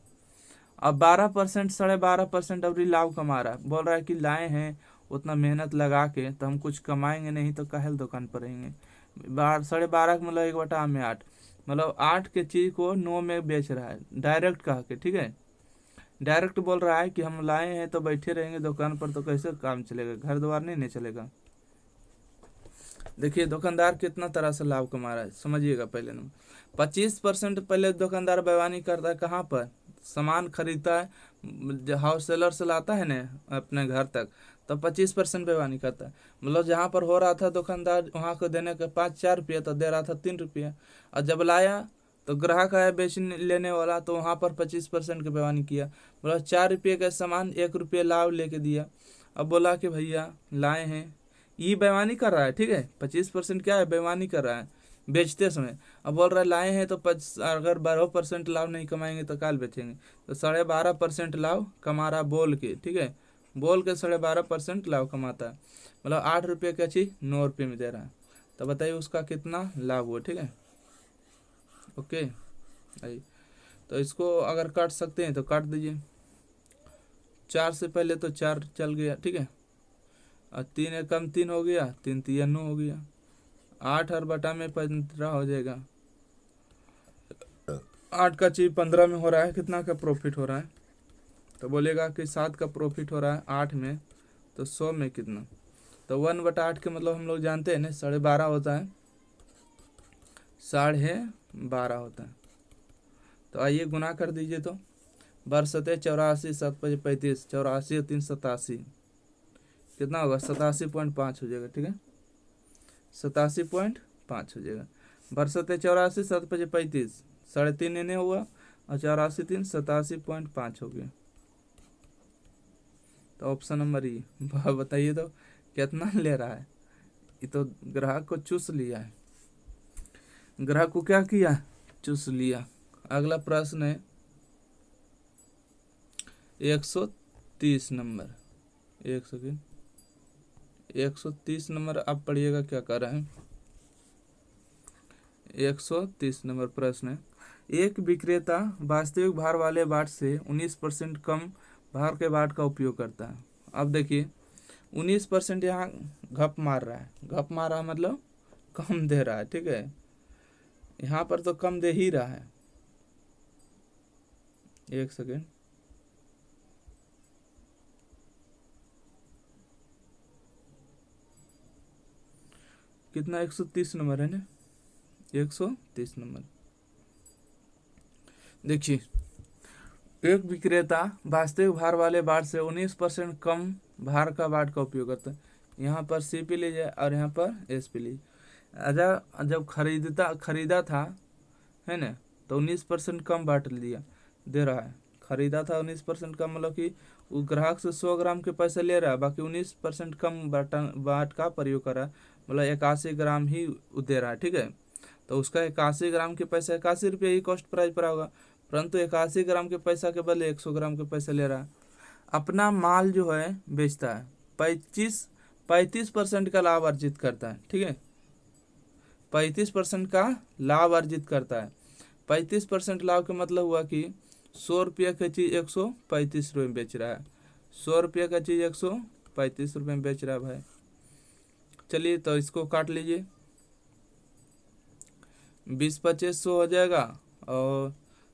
अब 12%, 12.5% अबरी लाभ कमा रहा है। बोल रहा है कि लाए हैं उतना मेहनत लगा के तो हम कुछ कमाएंगे नहीं तो काहे दुकान पर रहेंगे। 12.5 मतलब 1/8, मतलब 8 के चीज़ को 9 में बेच रहा है, डायरेक्ट कह के। ठीक है, डायरेक्ट बोल रहा है कि हम लाए हैं तो बैठे रहेंगे दुकान पर तो कैसे काम चलेगा, घर द्वार नहीं चलेगा। देखिए दुकानदार कितना तरह से लाभ कमा रहा है, समझिएगा। पहले नंबर 25% पहले दुकानदार बेईमानी करता है, कहाँ पर, सामान खरीदता है, हाउस सेलर से लाता है ना अपने घर तक, तो 25% बेईमानी करता है। मतलब जहाँ पर हो रहा था दुकानदार वहाँ को देने का 5-4 रुपया, तो दे रहा था 3 रुपया। और जब लाया तो ग्राहक आया बेचने लेने वाला, तो वहाँ पर 25% की बेईमानी किया। मतलब 4 रुपये का सामान 1 रुपये लाभ लेके दिया। अब बोला कि भैया लाए हैं, ये बेईमानी कर रहा है। ठीक है, 25% क्या है, बेईमानी कर रहा है बेचते समय। अब बोल रहा है लाए हैं तो अगर 12% लाभ नहीं कमाएंगे तो काल बेचेंगे, तो 12.5% लाभ कमा रहा बोल के। ठीक है, बोल के 12.5% लाभ कमाता है, मतलब 8 रुपये का चीज़ 9 रुपये में दे रहा है, तो बताइए उसका कितना लाभ हुआ। ठीक है, ओके। आई तो इसको अगर काट सकते हैं तो काट दीजिए। 4 से पहले तो 4 चल गया, ठीक है, और 3 एकम 3 हो गया, 3 तिया 9 हो गया, 8 और बटा में 15 हो जाएगा। 8 का चीज 15 में हो रहा है, कितना का प्रॉफिट हो रहा है, तो बोलेगा कि 7 का प्रॉफिट हो रहा है 8 में, तो 100 में कितना, तो 1/8 के मतलब हम लोग जानते हैं ना 12.5 होता है, 12.5 होता है। तो आइए गुना कर दीजिए, तो बरसते 84 7 5 35, 84 और 3 87, कितना होगा 87.5 हो जाएगा। ठीक है, 87.5 हो जाएगा। बरसते 84 7 5 35, 3.5 इन्हें हुआ, और 84 3 87.5 हो गया। तो ऑप्शन नंबर ई। बताइए तो कितना ले रहा है, ये तो ग्राहक को चूस लिया है, ग्राहक को क्या किया, चूस लिया। अगला प्रश्न है 130 नंबर, 130 नंबर आप पढ़िएगा क्या कर रहे हैं। 130 नंबर प्रश्न है, एक विक्रेता वास्तविक भार वाले बाट से 19% कम भार के बाट का उपयोग करता है। अब देखिए 19% यहाँ घप मार रहा है, घप मार रहा है मतलब कम दे रहा है। ठीक है, यहाँ पर तो कम दे ही रहा है। एक सेकेंड, कितना 130 नंबर है ना, 130 नंबर। देखिए एक विक्रेता वास्तविक भार वाले बाट से 19% कम भार का बाट का उपयोग करता है। यहाँ पर CP लीजिए और यहाँ पर SP लीजिए। अच्छा, जब खरीदा था है ना, तो 19% कम बाट लिया दे रहा है। खरीदा था 19% कम, मतलब कि वो ग्राहक से 100 ग्राम के पैसे ले रहा है, बाकी 19% कम बाट का प्रयोग कर रहा है, मतलब 81 ग्राम ही दे रहा है। ठीक है, तो उसका 81 ग्राम के पैसे 81 रुपये ही कॉस्ट प्राइस पर होगा, परंतु 81 ग्राम के पैसा के बदले 100 ग्राम के पैसे ले रहा है। अपना माल जो है बेचता है, 35% का लाभ अर्जित करता है। ठीक है, 35% का लाभ अर्जित करता है। 35% लाभ का मतलब हुआ कि 100 रुपये का चीज़ 135 रुपये में बेच रहा है, 100 रुपये का चीज़ 135 रुपये में बेच रहा है भाई। चलिए तो इसको काट लीजिए, 20 पचे 100 हो जाएगा, और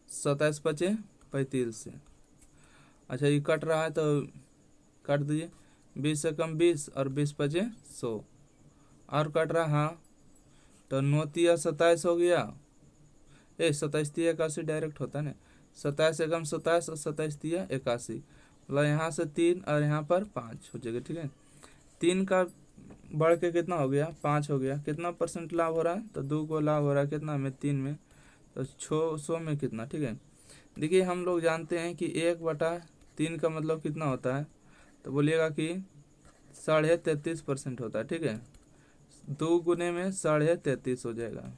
27 पचे 35 से। अच्छा ये कट रहा है तो काट दीजिए, 20 से कम 20 और 20 पचे 100, और कट रहा, हाँ तो 9 तिया 27 हो गया, 27 तिया 81 डायरेक्ट होता है ना, 27 से कम 27 और 27 तिया 81, मतलब यहाँ से 3 और यहाँ पर 5 हो जाएगा। ठीक है, 3 का बढ़ के कितना हो गया 5 हो गया, कितना % लाभ हो रहा है, तो 2 को लाभ हो रहा है कितना में 3 में, तो 600 में कितना। ठीक है, देखिए हम लोग जानते हैं कि 1/3 का मतलब कितना होता है, तो बोलिएगा कि 33.5% होता है। ठीक है, 2 गुने में 33.5 हो जाएगा।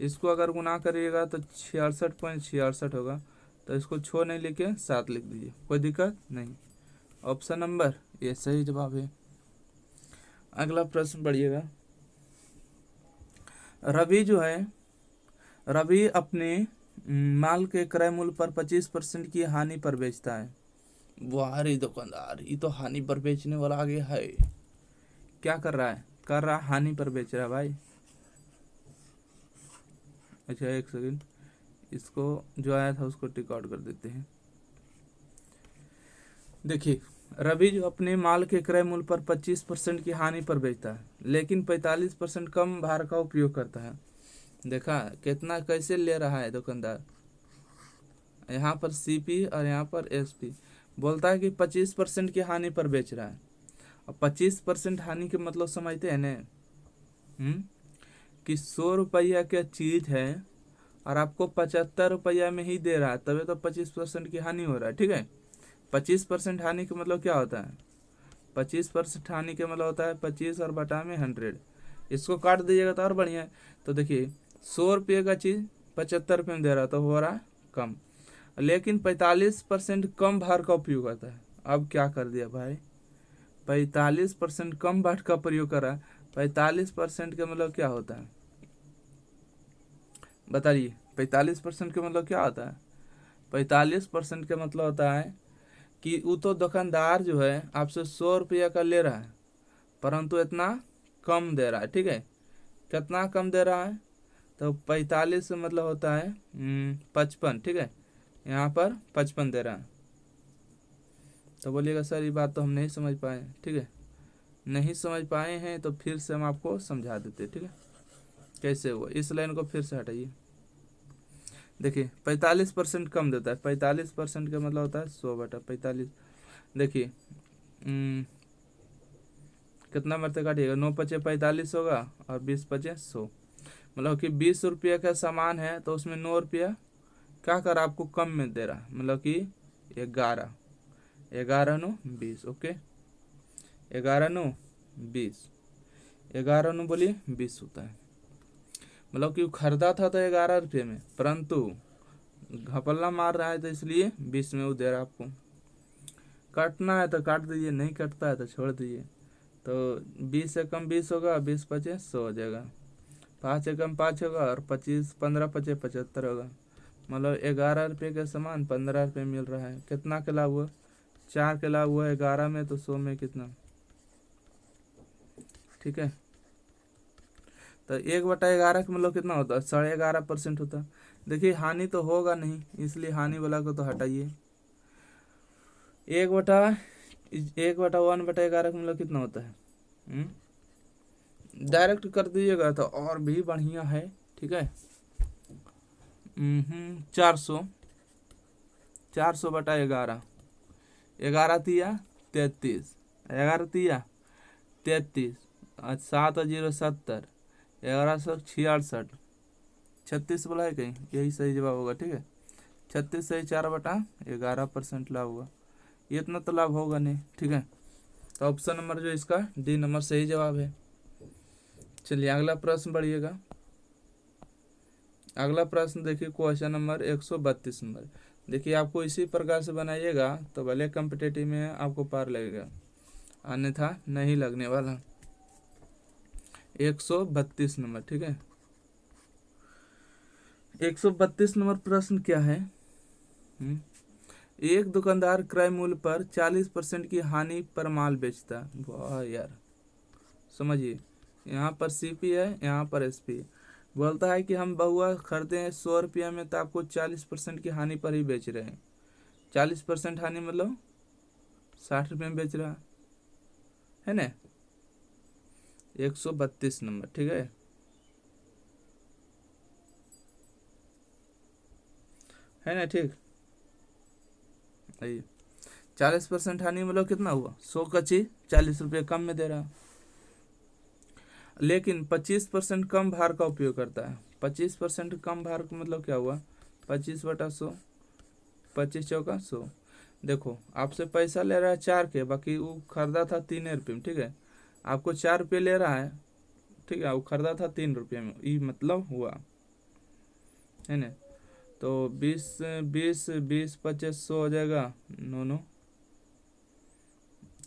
इसको अगर गुना करिएगा तो 66.66 होगा, तो इसको 6 नहीं लिखे 7 लिख दीजिए, कोई दिक्कत नहीं। ऑप्शन नंबर ये सही जवाब है। अगला प्रश्न पढ़िएगा, रवि अपने माल के क्रय मूल्य पर 25% की हानि पर बेचता है। वाह रे दुकानदार, ये तो हानि पर बेचने वाला आगे है। क्या कर रहा है, हानि पर बेच रहा है भाई। अच्छा एक सेकंड, इसको जो आया था उसको टिक आउट कर देते हैं। देखिए रवि जो अपने माल के क्रय मूल्य पर 25% की हानि पर बेचता है, लेकिन 45% कम भार का उपयोग करता है। देखा कितना कैसे ले रहा है दुकानदार, यहाँ पर CP और यहाँ पर SP, बोलता है कि 25% की हानि पर बेच रहा है। और 25% हानि के मतलब समझते हैं ना, कि 100 रुपया की चीज़ है और आपको 75 रुपया में ही दे रहा है, तभी तो 25% की हानि हो रहा है। ठीक है, 25% हानि का मतलब क्या होता है, 25% हानि के मतलब होता है 25 और बटा में 100, इसको काट दीजिएगा तो और बढ़िया है। तो देखिए 100 रुपये का चीज़ 75 रुपये में दे रहा है, तो हो रहा है कम, लेकिन 45% कम भार का उपयोग करता है। अब क्या कर दिया भाई, 45% कम बाट का प्रयोग करा। 45% का मतलब क्या होता है बताइए, 45% का मतलब क्या होता है? 45% का मतलब होता है कि वो तो दुकानदार जो है आपसे 100 रुपया का ले रहा है, परंतु इतना कम दे रहा है, ठीक है। कितना कम दे रहा है? तो 45 से मतलब होता है 55, ठीक है। यहाँ पर 55 दे रहा है। तो बोलिएगा सर ये बात तो हम नहीं समझ पाए, ठीक है। नहीं समझ पाए हैं तो फिर से हम आपको समझा देते, ठीक है, कैसे हुआ। इस लाइन को फिर से हटाइए। देखिए 45% कम देता है, 45% का मतलब होता है 100/45। देखिए कितना मरते काटिएगा, 9×5 = 45 होगा और 20×5 = 100। मतलब कि 20 रुपये का सामान है तो उसमें 9 रुपया क्या कर आपको कम में दे रहा, मतलब कि 11, 11×9 = 20, ओके। 11×9 = 20, 11×9 बोलिए 20 होता है। मतलब कि वो खरीदा था तो 11 रुपये में, परंतु घपला मार रहा है तो इसलिए 20 में वो दे रहा आपको। काटना है तो काट दीजिए, नहीं कटता है तो छोड़ दीजिए। तो 20 से कम 20 होगा, 20×5 = 100 हो जाएगा। 5 से कम 5 होगा और 25, 15×5 = 75 होगा। मतलब 11 रुपये का सामान 15 रुपये मिल रहा है। कितना के लाभ हुआ? 4 के लाभ हुआ 11 में, तो 100 में कितना, ठीक है। तो 1/11 का मतलब कितना होता है? 11.5% होता है। देखिए हानि तो होगा नहीं, इसलिए हानि वाला को तो हटाइए। 1/1/11 का मतलब कितना होता है? डायरेक्ट कर दीजिएगा तो और भी बढ़िया है, ठीक है। 400, 400/11, 11×3 = 33, 11×3 = 33, 7×0 = 70, 11×6 = 66, 36 बोला है कहीं, यही सही जवाब होगा, ठीक है। 36 से 4/11% लाभ हुआ। ये इतना तो लाभ होगा नहीं, ठीक है। तो ऑप्शन नंबर जो इसका डी नंबर सही जवाब है। चलिए अगला प्रश्न बढ़िएगा। अगला प्रश्न देखिए, क्वेश्चन नंबर 132 नंबर। देखिए आपको इसी प्रकार से बनाइएगा तो भले कम्पिटेटिव में आपको पार लगेगा, अन्यथा नहीं लगने वाला। 132 नंबर, ठीक है। 132 नंबर प्रश्न क्या है? एक दुकानदार क्रय मूल्य पर 40% की हानि पर माल बेचता है। वाह यार, समझिए, यहाँ पर सीपी है, यहाँ पर एसपी है। बोलता है कि हम बहुआ खरीदे हैं 100 रुपया में, तो आपको 40% की हानि पर ही बेच रहे हैं। 40% हानि मतलब 60 रुपये में बेच रहा है ना। 132 नंबर, ठीक है ना, ठीक। आइए, 40% हानि मतलब कितना हुआ? 100 कच्ची 40 रुपये कम में दे रहा, लेकिन 25% कम भार का उपयोग करता है। 25% कम भार का मतलब क्या हुआ? 25/100, 25×4 = 100। देखो आपसे पैसा ले रहा है 4 के, बाकी वो खरीदा था 3 रुपये में, ठीक है। आपको 4 रुपये ले रहा है, ठीक है, वो खरीदा था 3 रुपये में, ये मतलब हुआ है ना। तो 20 20 20 25 100 हो जाएगा, 9 9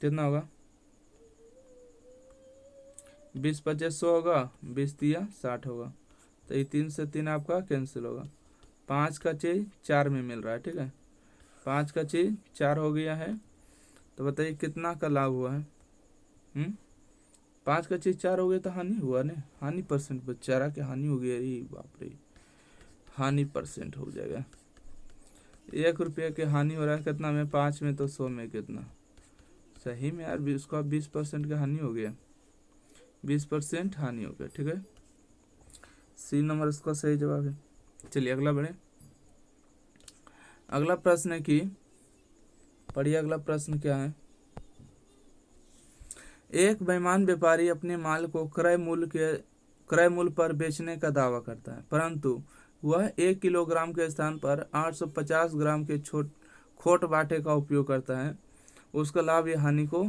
कितना होगा? 20×5 = 100 होगा, 20×3 = 60 होगा। तो ये 3 से 3 आपका कैंसिल होगा। 5 का चीज 4 में मिल रहा है, ठीक है। 5 का चीज 4 हो गया है। तो बताइए कितना का लाभ हुआ है? 5 का चीज 4 हो गया तो हानि हुआ ना, हानि परसेंट बेचारा की हानि हो गया। अरे बाप रे, हानि परसेंट हो जाएगा। 1 रुपये की हानि हो रहा है कितना में? 5 में, तो 100 में कितना? सही में यार, उसका 20% का हानि हो गया, 20% हानि हो गया, ठीक है। सी नंबर इसका सही जवाब है। चलिए अगला बढ़े। अगला प्रश्न है कि, पढ़िए अगला प्रश्न क्या है। एक बेईमान व्यापारी अपने माल को क्रय मूल्य पर बेचने का दावा करता है, परंतु वह 1 किलोग्राम के स्थान पर 850 ग्राम के खोट बाटे का उपयोग करता है। उसका लाभ या हानि को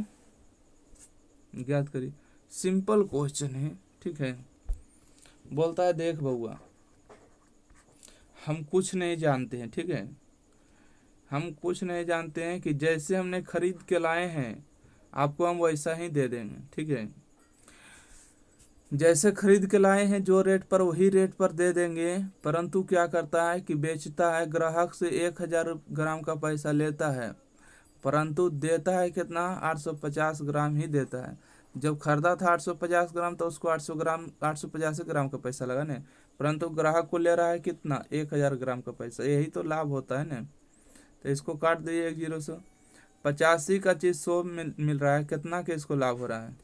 ज्ञात करिए। सिंपल क्वेश्चन है, ठीक है। बोलता है देख बउआ, हम कुछ नहीं जानते हैं, ठीक है। हम कुछ नहीं जानते हैं कि जैसे हमने खरीद के लाए हैं आपको हम वैसा ही दे देंगे, ठीक है। जैसे खरीद के लाए हैं जो रेट पर वही रेट पर दे देंगे, परंतु क्या करता है कि बेचता है, ग्राहक से 1000 ग्राम का पैसा लेता है, परंतु देता है कितना, 850 ग्राम ही देता है। जब खरीदा था 850 ग्राम तो उसको 850 ग्राम का पैसा लगा ना, परंतु ग्राहक को ले रहा है कितना, 1000 ग्राम का पैसा। यही तो लाभ होता है ना। तो इसको काट दिए एक जीरो से। 85 का चीज़ 100 मिल रहा है, कितना के इसको लाभ हो रहा है,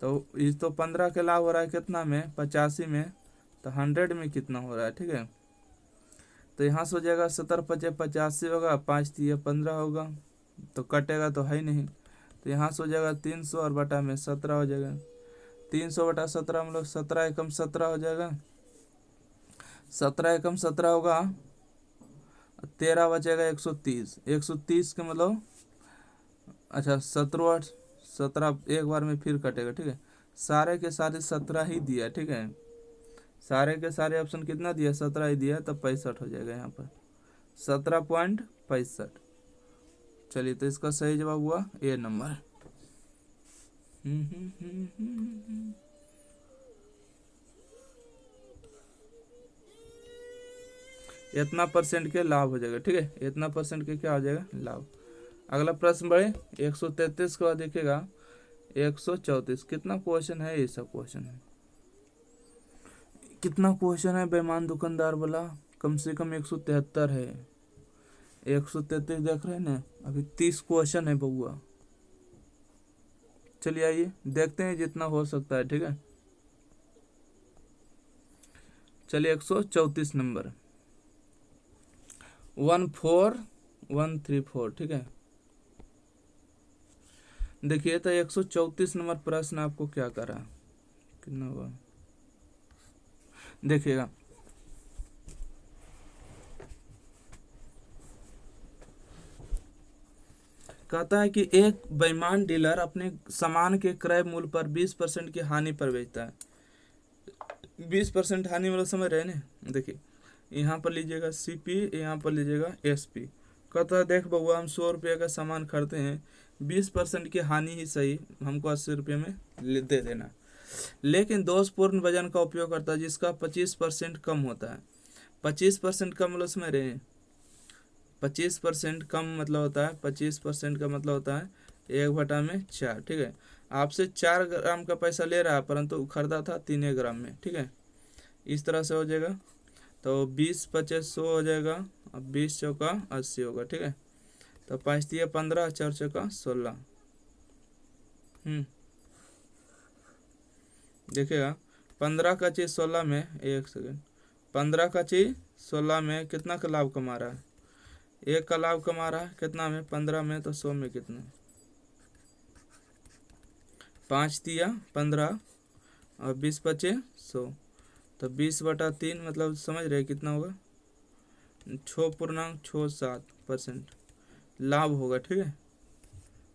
तो इस तो 15 के लाभ हो रहा है कितना में, 85 में, तो 100 में कितना हो रहा है, ठीक है। तो यहाँ से हो जाएगा 70 पचे 85 होगा, 5 तिया 15 होगा, तो कटेगा तो है ही नहीं। तो यहाँ से हो जाएगा 300 और बटा में 17 हो जाएगा। 300 बटा 17 मतलब 17 एकम 17 हो जाएगा। 17 एकम 17 होगा, 13 बचेगा 130। 130 के मतलब अच्छा 17 एक बार में फिर कटेगा, ठीक है। सारे के सारे 17 ही दिया, ठीक है। सारे के सारे ऑप्शन कितना दिया, 17 ही दिया, तब 65 हो जाएगा यहाँ पर, 17.65। चलिए तो इसका सही जवाब हुआ ए नंबर। इतना परसेंट के लाभ हो जाएगा, ठीक है। इतना परसेंट के क्या हो जाएगा, लाभ। अगला प्रश्न बढ़े 133 के बाद देखिएगा 134। कितना क्वेश्चन है, ये सब क्वेश्चन है। कितना क्वेश्चन है बेईमान दुकानदार बोला, कम से कम 173 है। 133 देख रहे हैं ना, अभी 30 क्वेश्चन है बउआ। चलिए आइए देखते हैं जितना हो सकता है, ठीक है। चलिए 134 नंबर 14134, ठीक है। देखिए तो 134 नंबर प्रश्न आपको क्या करा, कितना हुआ देखिएगा। कहता है कि एक बेईमान डीलर अपने सामान के क्रय मूल्य पर 20% की हानि पर बेचता है। 20% हानि मतलब समझ रहे हैं ना। देखिए यहाँ पर लीजिएगा CP, यहाँ पर लीजिएगा SP। कहता है देख बउआ, हम 100 रुपये का सामान खरीदते हैं, 20% की हानि ही सही, हमको 80 रुपये में दे देना। लेकिन दोषपूर्ण वजन का उपयोग करता है जिसका 25% कम होता है। 25% कम मतलब समझ रहे हैं, 25% कम मतलब होता है, 25% का मतलब होता है 1/4, ठीक है। आपसे 4 ग्राम का पैसा ले रहा है, परंतु खरीदा था 3 ग्राम में, ठीक है। इस तरह से हो जाएगा। तो 20 पचे 100 हो जाएगा, अब 20 चौका 80 होगा, ठीक है। तो 5 तिया 15, 4 चौका 16। देखिएगा 15 का चीज़ 16 में, एक सेकेंड, 15 का चीज़ 16 में कितना का लाभ कमा रहा है, 1 का लाभ कमा रहा है कितना में, 15 में, तो 100 में कितना, 5 तिया 15 और 20 पचे 100, तो 20/3 मतलब समझ रहे कितना होगा, 6.67% लाभ होगा, ठीक है।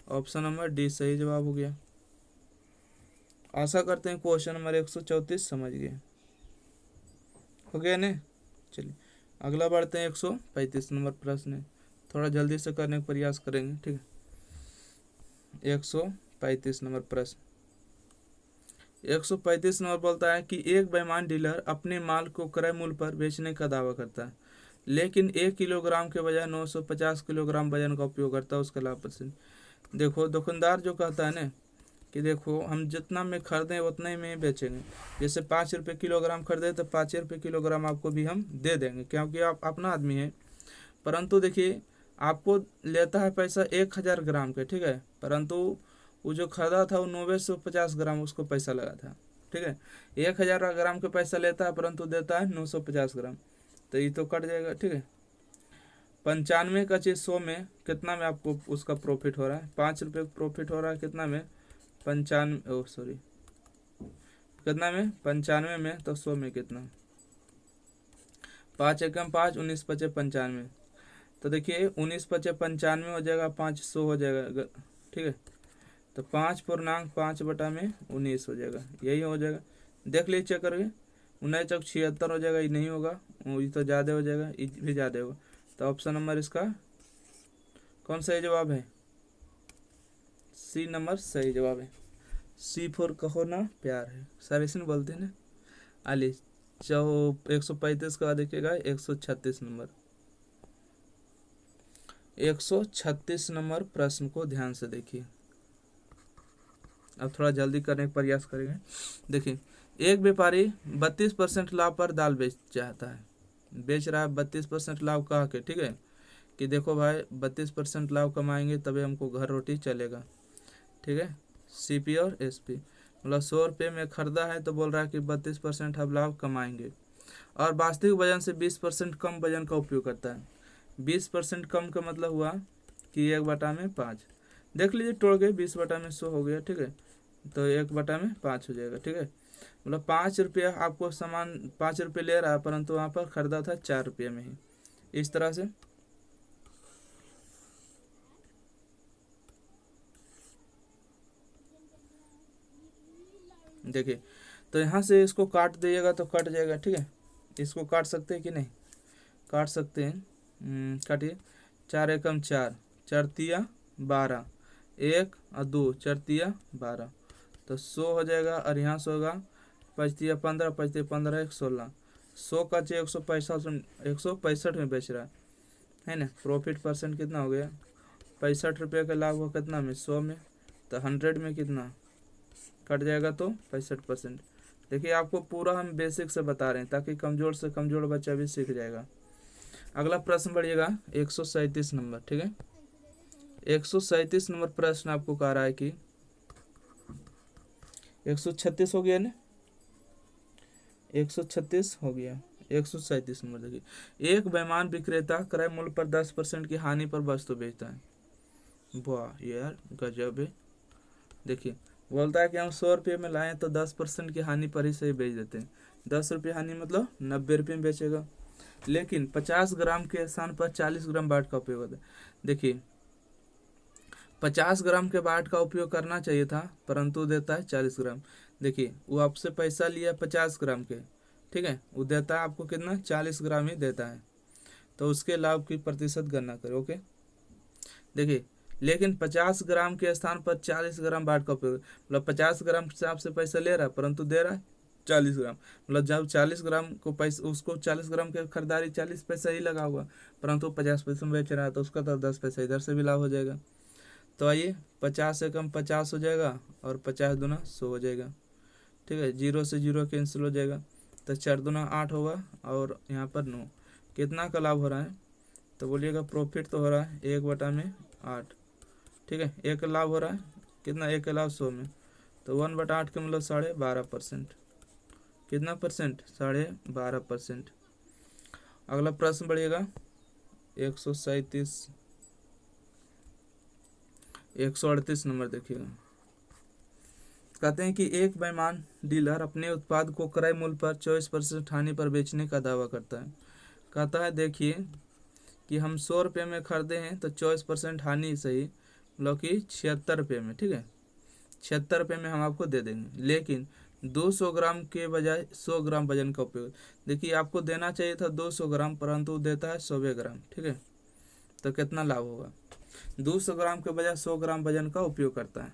ऑप्शन नंबर डी सही जवाब हो गया। आशा करते हैं क्वेश्चन नंबर 134 समझ गए, हो गया ना। चलिए अगला बढ़ते हैं 135 नंबर प्रश्न है, थोड़ा जल्दी से करने का प्रयास करेंगे, ठीक है। 135 नंबर प्रश्न 135 नंबर बोलता है कि एक बेईमान डीलर अपने माल को क्रय मूल्य पर बेचने का दावा करता है, लेकिन 1 किलोग्राम के बजाय 950 किलोग्राम वजन का उपयोग करता है, उसका लाभ परसेंट। देखो दुकानदार जो कहता है ना कि देखो हम जितना में खरीदें उतना ही में बेचेंगे, जैसे 5 रुपये किलोग्राम खरीदे तो 5 रुपये किलोग्राम आपको भी हम दे देंगे, क्योंकि आप अपना आदमी है। परंतु देखिए आपको लेता है पैसा 1000 ग्राम के, ठीक है, परंतु वो जो खरीदा था वो 950 ग्राम उसको पैसा लगा था, ठीक है। 1000 ग्राम का पैसा लेता है परंतु देता है 950 ग्राम, तो ये तो कट जाएगा, ठीक है। 95 का चीज़ 100 में कितना में आपको उसका प्रॉफिट हो रहा है, 5 रुपये प्रॉफिट हो रहा है कितना में, 95 कितना में, 95 में, तो 100 में कितना, 5 एकम 5, 19 पचे 95, तो देखिए 19 पचे 95 हो जाएगा, 500 हो जाएगा, ठीक है। तो 5.5/19 हो जाएगा, यही हो जाएगा। देख लीजिए चेक करके, 19 चौक 76 हो जाएगा, ये नहीं होगा, ये तो ज़्यादा हो जाएगा, ये भी ज़्यादा होगा। तो ऑप्शन नंबर इसका कौन सही जवाब है? सी नंबर सही जवाब है। सी फोर कहो ना प्यार है, सर ऐसे बोलते हैं ना। आली 135 का देखिएगा 136 नंबर। 136 नंबर प्रश्न को ध्यान से देखिए। अब थोड़ा जल्दी करने का प्रयास करेंगे। देखिए, एक व्यापारी 32% लाभ पर दाल बेच चाहता है, बेच रहा है 32% लाभ कहा के, ठीक है, कि देखो भाई 32% लाभ कमाएंगे तभी हमको घर रोटी चलेगा, ठीक है। सीपी और एसपी मतलब 100 रुपये में खरीदा है तो बोल रहा है कि 32% हम लाभ कमाएंगे, और वास्तविक वजन से 20% कम वजन का उपयोग करता है। 20% कम का मतलब हुआ कि 1/5 देख लीजिए, तोड़ गए 20/100 हो गया, ठीक है, तो 1/5 हो जाएगा, ठीक है। मतलब 5 रुपया आपको सामान 5 रुपये ले रहा है, परंतु वहाँ पर खरीदा था 4 रुपये में ही, इस तरह से। देखिए, तो यहाँ से इसको काट दीजिएगा तो कट जाएगा, ठीक है। इसको काट सकते हैं कि नहीं? काट सकते हैं। काटिए। 4 एकम 4, 4 तिया 12, 1 और 2, 4 तिया 12, तो 100 हो जाएगा। और यहाँ से होगा 5 तिया 15, 5 तिया 15, 1 16, 100 का चाहिए 165 में बेच रहा है ना। प्रॉफिट परसेंट कितना हो गया? 65 रुपये का लाभ हो कितना में? 100 में, तो 100 में कितना कट जाएगा? तो 65%। देखिए, आपको पूरा हम बेसिक से बता रहे हैं ताकि कमज़ोर से कमज़ोर बच्चा भी सीख जाएगा। अगला प्रश्न बढ़िएगा 137 नंबर, ठीक है। 137 नंबर प्रश्न आपको कह रहा है कि 136 हो गया ना, 136 हो गया, 137 नंबर देखिए, एक बेईमान विक्रेता क्रय मूल्य पर 10% की हानि पर वस्तु बेचता है। वाह यार, गजब है। देखिए, बोलता है कि हम 100 रुपये में लाएं तो 10% की हानि पर ही सही बेच देते हैं। 10 रुपये हानि मतलब 90 रुपये में बेचेगा, लेकिन 50 ग्राम के स्थान पर 40 ग्राम बाट का उपयोग होता है। देखिए, 50 ग्राम के बाट का उपयोग करना चाहिए था, परंतु देता है 40 ग्राम। देखिए, वो आपसे पैसा लिया 50 ग्राम के, ठीक है, वो देता है आपको कितना? 40 ग्राम ही देता है, तो उसके लाभ की प्रतिशत गणना करें। ओके, देखिए, लेकिन 50 ग्राम के स्थान पर 40 ग्राम बाट का उपयोग, मतलब 50 ग्राम से आपसे पैसा ले रहा है परंतु दे रहा है 40 ग्राम, मतलब जब 40 ग्राम को पैसा, उसको 40 ग्राम की खरीदारी 40 पैसा ही लगा हुआ, परंतु 50 पैसे में बेच रहा है, तो उसका तो 10 पैसा इधर से भी लाभ हो जाएगा। तो आइए, 50 से कम 50 हो जाएगा और 50 दूना 100 हो जाएगा, ठीक है। 0 से 0 कैंसिल हो जाएगा, तो 4 दूना 8 होगा और यहाँ पर 9। कितना का लाभ हो रहा है? तो बोलिएगा प्रॉफिट तो हो रहा है 1/8, ठीक है। एक लाभ हो रहा है कितना? 1 लाभ 100 में, तो 1/8 के मतलब 12.5%। कितना परसेंट? 12.5%। अगला प्रश्न बढ़िएगा 138 नंबर देखिएगा। कहते हैं कि एक बेईमान डीलर अपने उत्पाद को क्रय मूल्य पर 24% हानि पर बेचने का दावा करता है। कहता है देखिए कि हम 100 रुपये में खरीदे हैं तो 24% हानि सही, मतलब कि 76 रुपये में, ठीक है, 76 रुपये में हम आपको दे देंगे, लेकिन 200 ग्राम के बजाय 100 ग्राम वजन का उपयोग। देखिए, आपको देना चाहिए था 200 ग्राम, परंतु देता है 100 ग्राम, ठीक है, तो कितना लाभ होगा? 200 ग्राम के बजाय 100 ग्राम वजन का उपयोग करता है।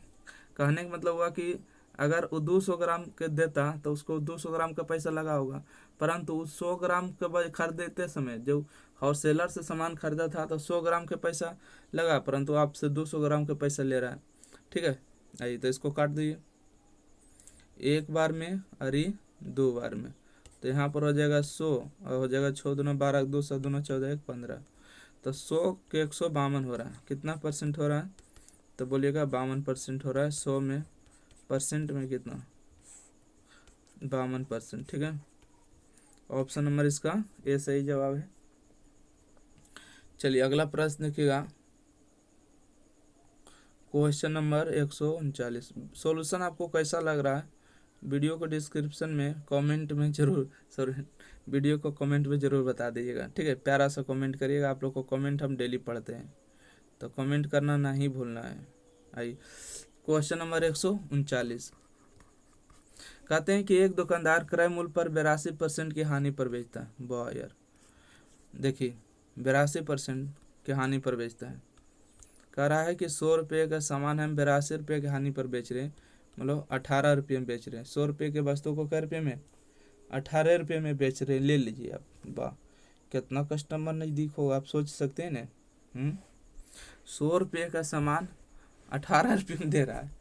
कहने का मतलब हुआ कि अगर वो 200 ग्राम के देता तो उसको 200 ग्राम का पैसा लगा होगा, परंतु उस 100 ग्राम के खरीदते समय जो होलसेलर से सामान खरीदा था तो 100 ग्राम के पैसा लगा, परंतु आपसे 200 ग्राम के पैसा ले रहा है, ठीक है। आइए, तो इसको काट दीजिए, एक बार में और 2 बार में, तो यहाँ पर हो जाएगा 100 और हो जाएगा 6 दूना 12, 2 7 दूना 14, 1 15, तो 100 के 152 हो रहा है। कितना परसेंट हो रहा है? तो बोलिएगा 52% हो रहा है। 100 में परसेंट में कितना? 52%, ठीक है। ऑप्शन नंबर इसका ए सही जवाब है। चलिए, अगला प्रश्न देखिएगा, क्वेश्चन नंबर 139। सॉल्यूशन आपको कैसा लग रहा है? वीडियो को डिस्क्रिप्शन में कमेंट में जरूर वीडियो को कमेंट में ज़रूर बता दीजिएगा, ठीक है। प्यारा सा कमेंट करिएगा, आप लोग को कमेंट हम डेली पढ़ते हैं, तो कमेंट करना नहीं भूलना है। आइए, क्वेश्चन नंबर 139। कहते हैं कि एक दुकानदार क्रय मूल्य पर 82% की हानि पर बेचता है। वाह यार, देखिए 82% की हानि पर बेचता है। कह रहा है कि 100 रुपये का सामान हम 82 रुपये की हानि पर बेच रहे हैं, मतलब 18 रुपये में बेच रहे हैं। 100 रुपये के वस्तु को कै रुपये में, 18 रुपये में बेच रहे हैं, ले लीजिए आप। वाह, कितना कस्टमर नज़दीक होगा, आप सोच सकते हैं ना। 100 रुपये का सामान 18 रुपये में दे रहा है,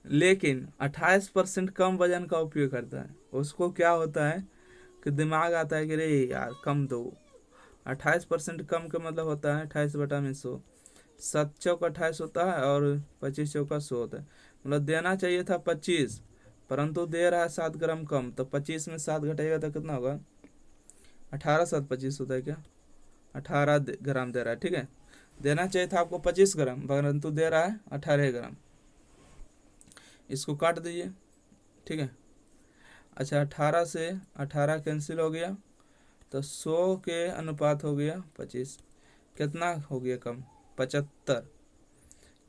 लेकिन 28% कम वजन का उपयोग करता है। उसको क्या होता है कि दिमाग आता है कि रे यार कम दो। 28% कम का मतलब होता है 28/100, 7 चौक 28 होता है और 25 चौका 100 होता है। मतलब देना चाहिए था 25, परंतु दे रहा है 7 ग्राम कम, तो 25 में 7 घटेगा तो कितना होगा, 18 7 25 होता है क्या, 18 ग्राम दे रहा है। ठीक है, देना चाहिए था आपको 25 ग्राम, परंतु दे रहा है 18 ग्राम। इसको काट दीजिए। ठीक है, अच्छा 18 से 18 कैंसिल हो गया, तो 100 के अनुपात हो गया 25, कितना हो गया कम, 75।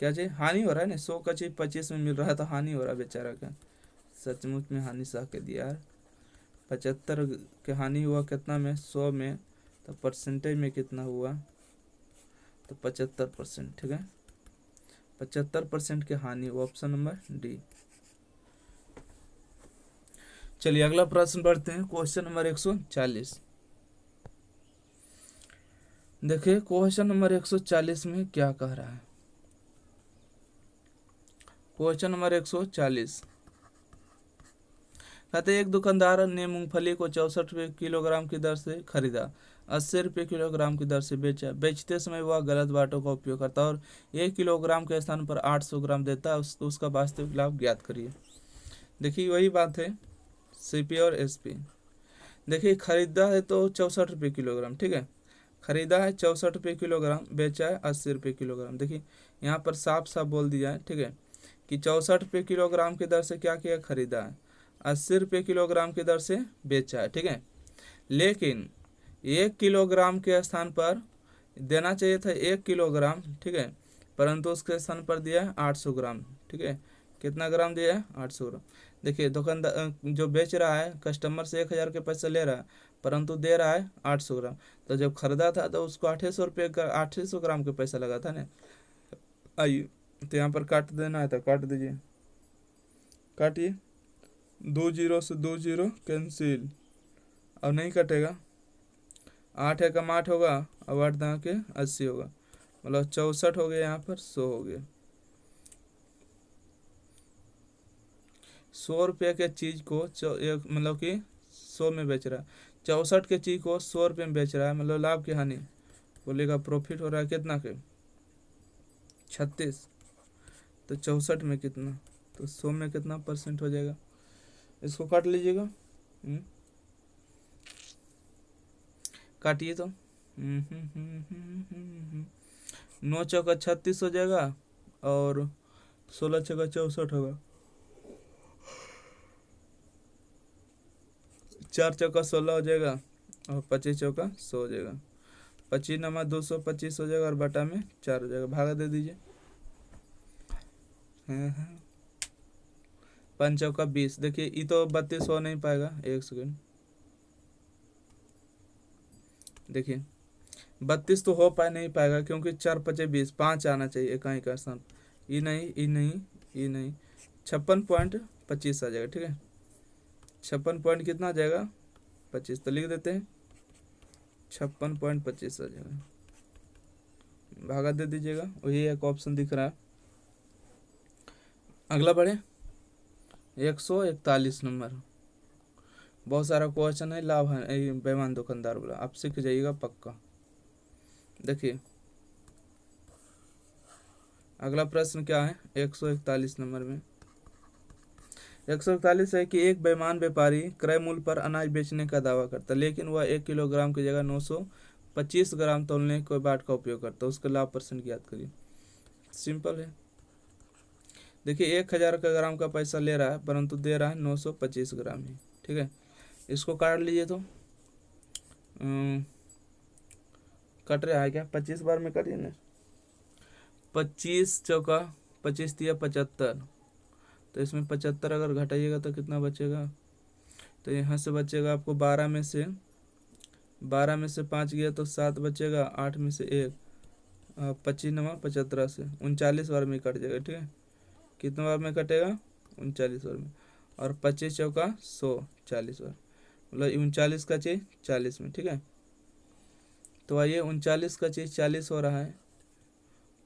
क्या चीज़ हानि हो रहा है ना, 100 का चीज़ 25 में मिल रहा है तो हानि हो रहा है बेचारा का, सचमुच में हानि सह के दिया यार। 75 के हानि हुआ कितना में, 100 में, तो परसेंटेज में कितना हुआ, तो 75%। ठीक है, 75% की हानि हुआ, ऑप्शन नंबर डी। चलिए अगला प्रश्न पढ़ते हैं, क्वेश्चन नंबर 140। देखिए क्वेश्चन नंबर 140 में क्या कह रहा है। क्वेश्चन नंबर 140 कहते एक दुकानदार ने मूंगफली को 64 रुपये किलोग्राम की दर से खरीदा, 80 रुपये किलोग्राम की दर से बेचा। बेचते समय वह गलत बाटों का उपयोग करता और 1 किलोग्राम के स्थान पर 800 ग्राम देता है, उसका वास्तविक लाभ ज्ञात करिए। देखिए वही बात है, सीपी और एसपी। देखिए खरीदा है तो 64 रुपये किलोग्राम, ठीक है, खरीदा है 64 रुपये किलोग्राम, बेचा है 80 रुपये किलोग्राम। देखिए यहाँ पर साफ साफ बोल दिया है, ठीक है, कि 64 रुपये किलोग्राम की दर से क्या किया, खरीदा है, 80 रुपये किलोग्राम की दर से बेचा है। ठीक है, लेकिन 1 किलोग्राम के स्थान पर देना चाहिए था 1 किलोग्राम, ठीक है, परंतु उसके स्थान पर दिया है 800 ग्राम। ठीक है, कितना ग्राम दिया है, 800 ग्राम। देखिए दुकानदार जो बेच रहा है कस्टमर से 1000 के पैसे ले रहा है, परंतु दे रहा है 800 ग्राम। तो जब खरीदा था तो उसको 800 रुपये का 800 ग्राम के पैसा लगा था ना। आइए तो यहाँ पर काट देना है तो काट दीजिए, काटिए, 2 जीरो से 2 जीरो कैंसिल, अब नहीं कटेगा, 8 एकम 8 होगा, अब 8 दाँ के 80 होगा, मतलब 64 हो गया, यहाँ पर 100 हो गया। 100 रुपये के चीज़ को मतलब कि 100 में बेच रहा है, 64 के चीज़ को 100 रुपये में बेच रहा है, मतलब लाभ की हानि बोलेगा, प्रॉफिट हो रहा है कितना के, 36, तो 64 में कितना, तो 100 में कितना परसेंट हो जाएगा, इसको काट लीजिएगा। काटिए तो 9 चौका 36 हो जाएगा और 16 चौका 64 होगा, 4 चौका 16 हो जाएगा और 25 चौका 100 हो जाएगा, 25 नमा 225 हो जाएगा और बटा में 4 हो जाएगा, भागा दे दीजिए। 5 चौका 20, देखिए ये तो 32 हो नहीं पाएगा, 1 सेकेंड, देखिए 32 तो हो नहीं पाएगा क्योंकि 4 5 20, 5 आना चाहिए इकाई का स्थान, ये नहीं, ये नहीं, ये नहीं, 56.25 आ जाएगा। ठीक है, 56 पॉइंट कितना आ जाएगा, 25, तो लिख देते हैं 56.25 आ जाएगा, भागा दे दीजिएगा, वही एक ऑप्शन दिख रहा है। अगला बढ़े, 141 नंबर, बहुत सारा क्वेश्चन है, लाभ है बेईमान दुकानदार बोला, आप सीख जाइएगा पक्का। देखिए अगला प्रश्न क्या है 141 नंबर में, 141 है कि एक बेईमान व्यापारी क्रय मूल्य पर अनाज बेचने का दावा करता, लेकिन वह 1 किलोग्राम की जगह 925 ग्राम तौलने के बाट का उपयोग करता, उसका लाभ परसेंट ज्ञात करिए। सिंपल है, देखिए 1000 का ग्राम का पैसा ले रहा है परंतु दे रहा है 925 ग्राम ही। ठीक है, इसको काट लीजिए तो कट रहा है क्या, 25 बार में कटिए ना, 25 चौका 25 दिया 75, तो इसमें 75 अगर घटाइएगा तो कितना बचेगा, तो यहाँ से बचेगा आपको 12 में से 5 गया तो 7 बचेगा, 8 में से 1 25 नंबर 75 से 39 बार में कट जाएगा, ठीक है। कितने बार में कटेगा? 39 बार में। और 25 चौका 100, 40 बार, मतलब 39 का चीज 40 में, ठीक है। तो आइए 39 का चीज 40 हो रहा है,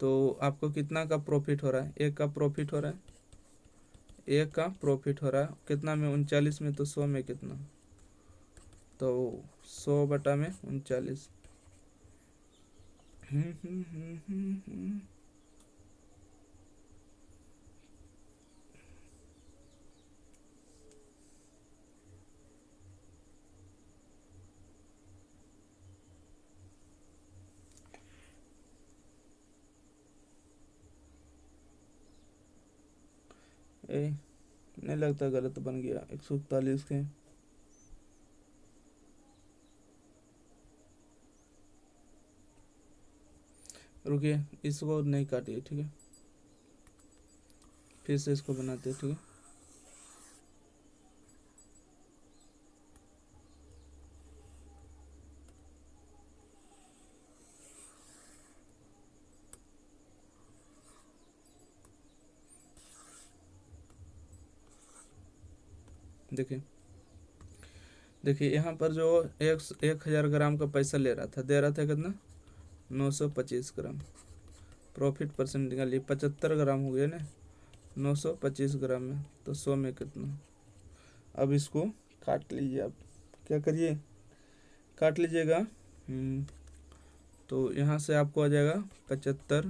तो आपको कितना का प्रॉफिट हो रहा है? एक का प्रॉफिट हो रहा है, एक का प्रॉफिट हो रहा है कितना में? 39 में, तो 100 में कितना? तो 100 बटा में 39। नहीं लगता गलत बन गया, 141 के। रुकिए, इसको नहीं काटिए, ठीक है, फिर से इसको बनाते हैं, ठीक है। देखिए देखिए यहाँ पर जो 1000 ग्राम का पैसा ले रहा था, दे रहा था कितना? 925 ग्राम। प्रॉफिट परसेंट निकालिए, 75 ग्राम हो गया ना 925 ग्राम में, तो 100 में कितना? अब इसको काट लीजिए आप, क्या करिए, काट लीजिएगा। तो यहाँ से आपको आ जाएगा 75,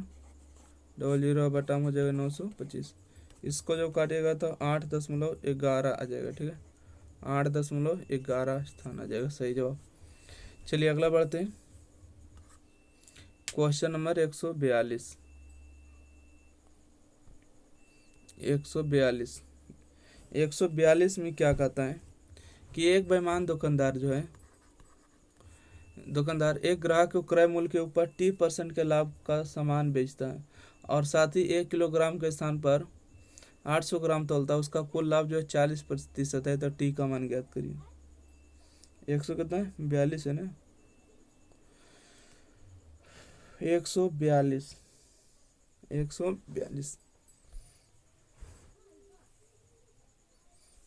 डबल जीरो बटा हो जाएगा 925। इसको जब काटिएगा तो 8.11 आ जाएगा, ठीक है। 8.11 स्थान आ जाएगा सही जवाब। चलिए अगला बढ़ते हैं। Question number 142। 142 में क्या कहता है कि एक बेईमान दुकानदार जो है, दुकानदार एक ग्राहक को क्रय मूल्य के ऊपर 30% के लाभ का सामान बेचता है और साथ ही 1 किलोग्राम के स्थान पर 800 ग्राम तोलता है। उसका कुल लाभ जो है 40% है, तो टी का मान ज्ञात करिए। 100 कितना है? 42 है ना, 142।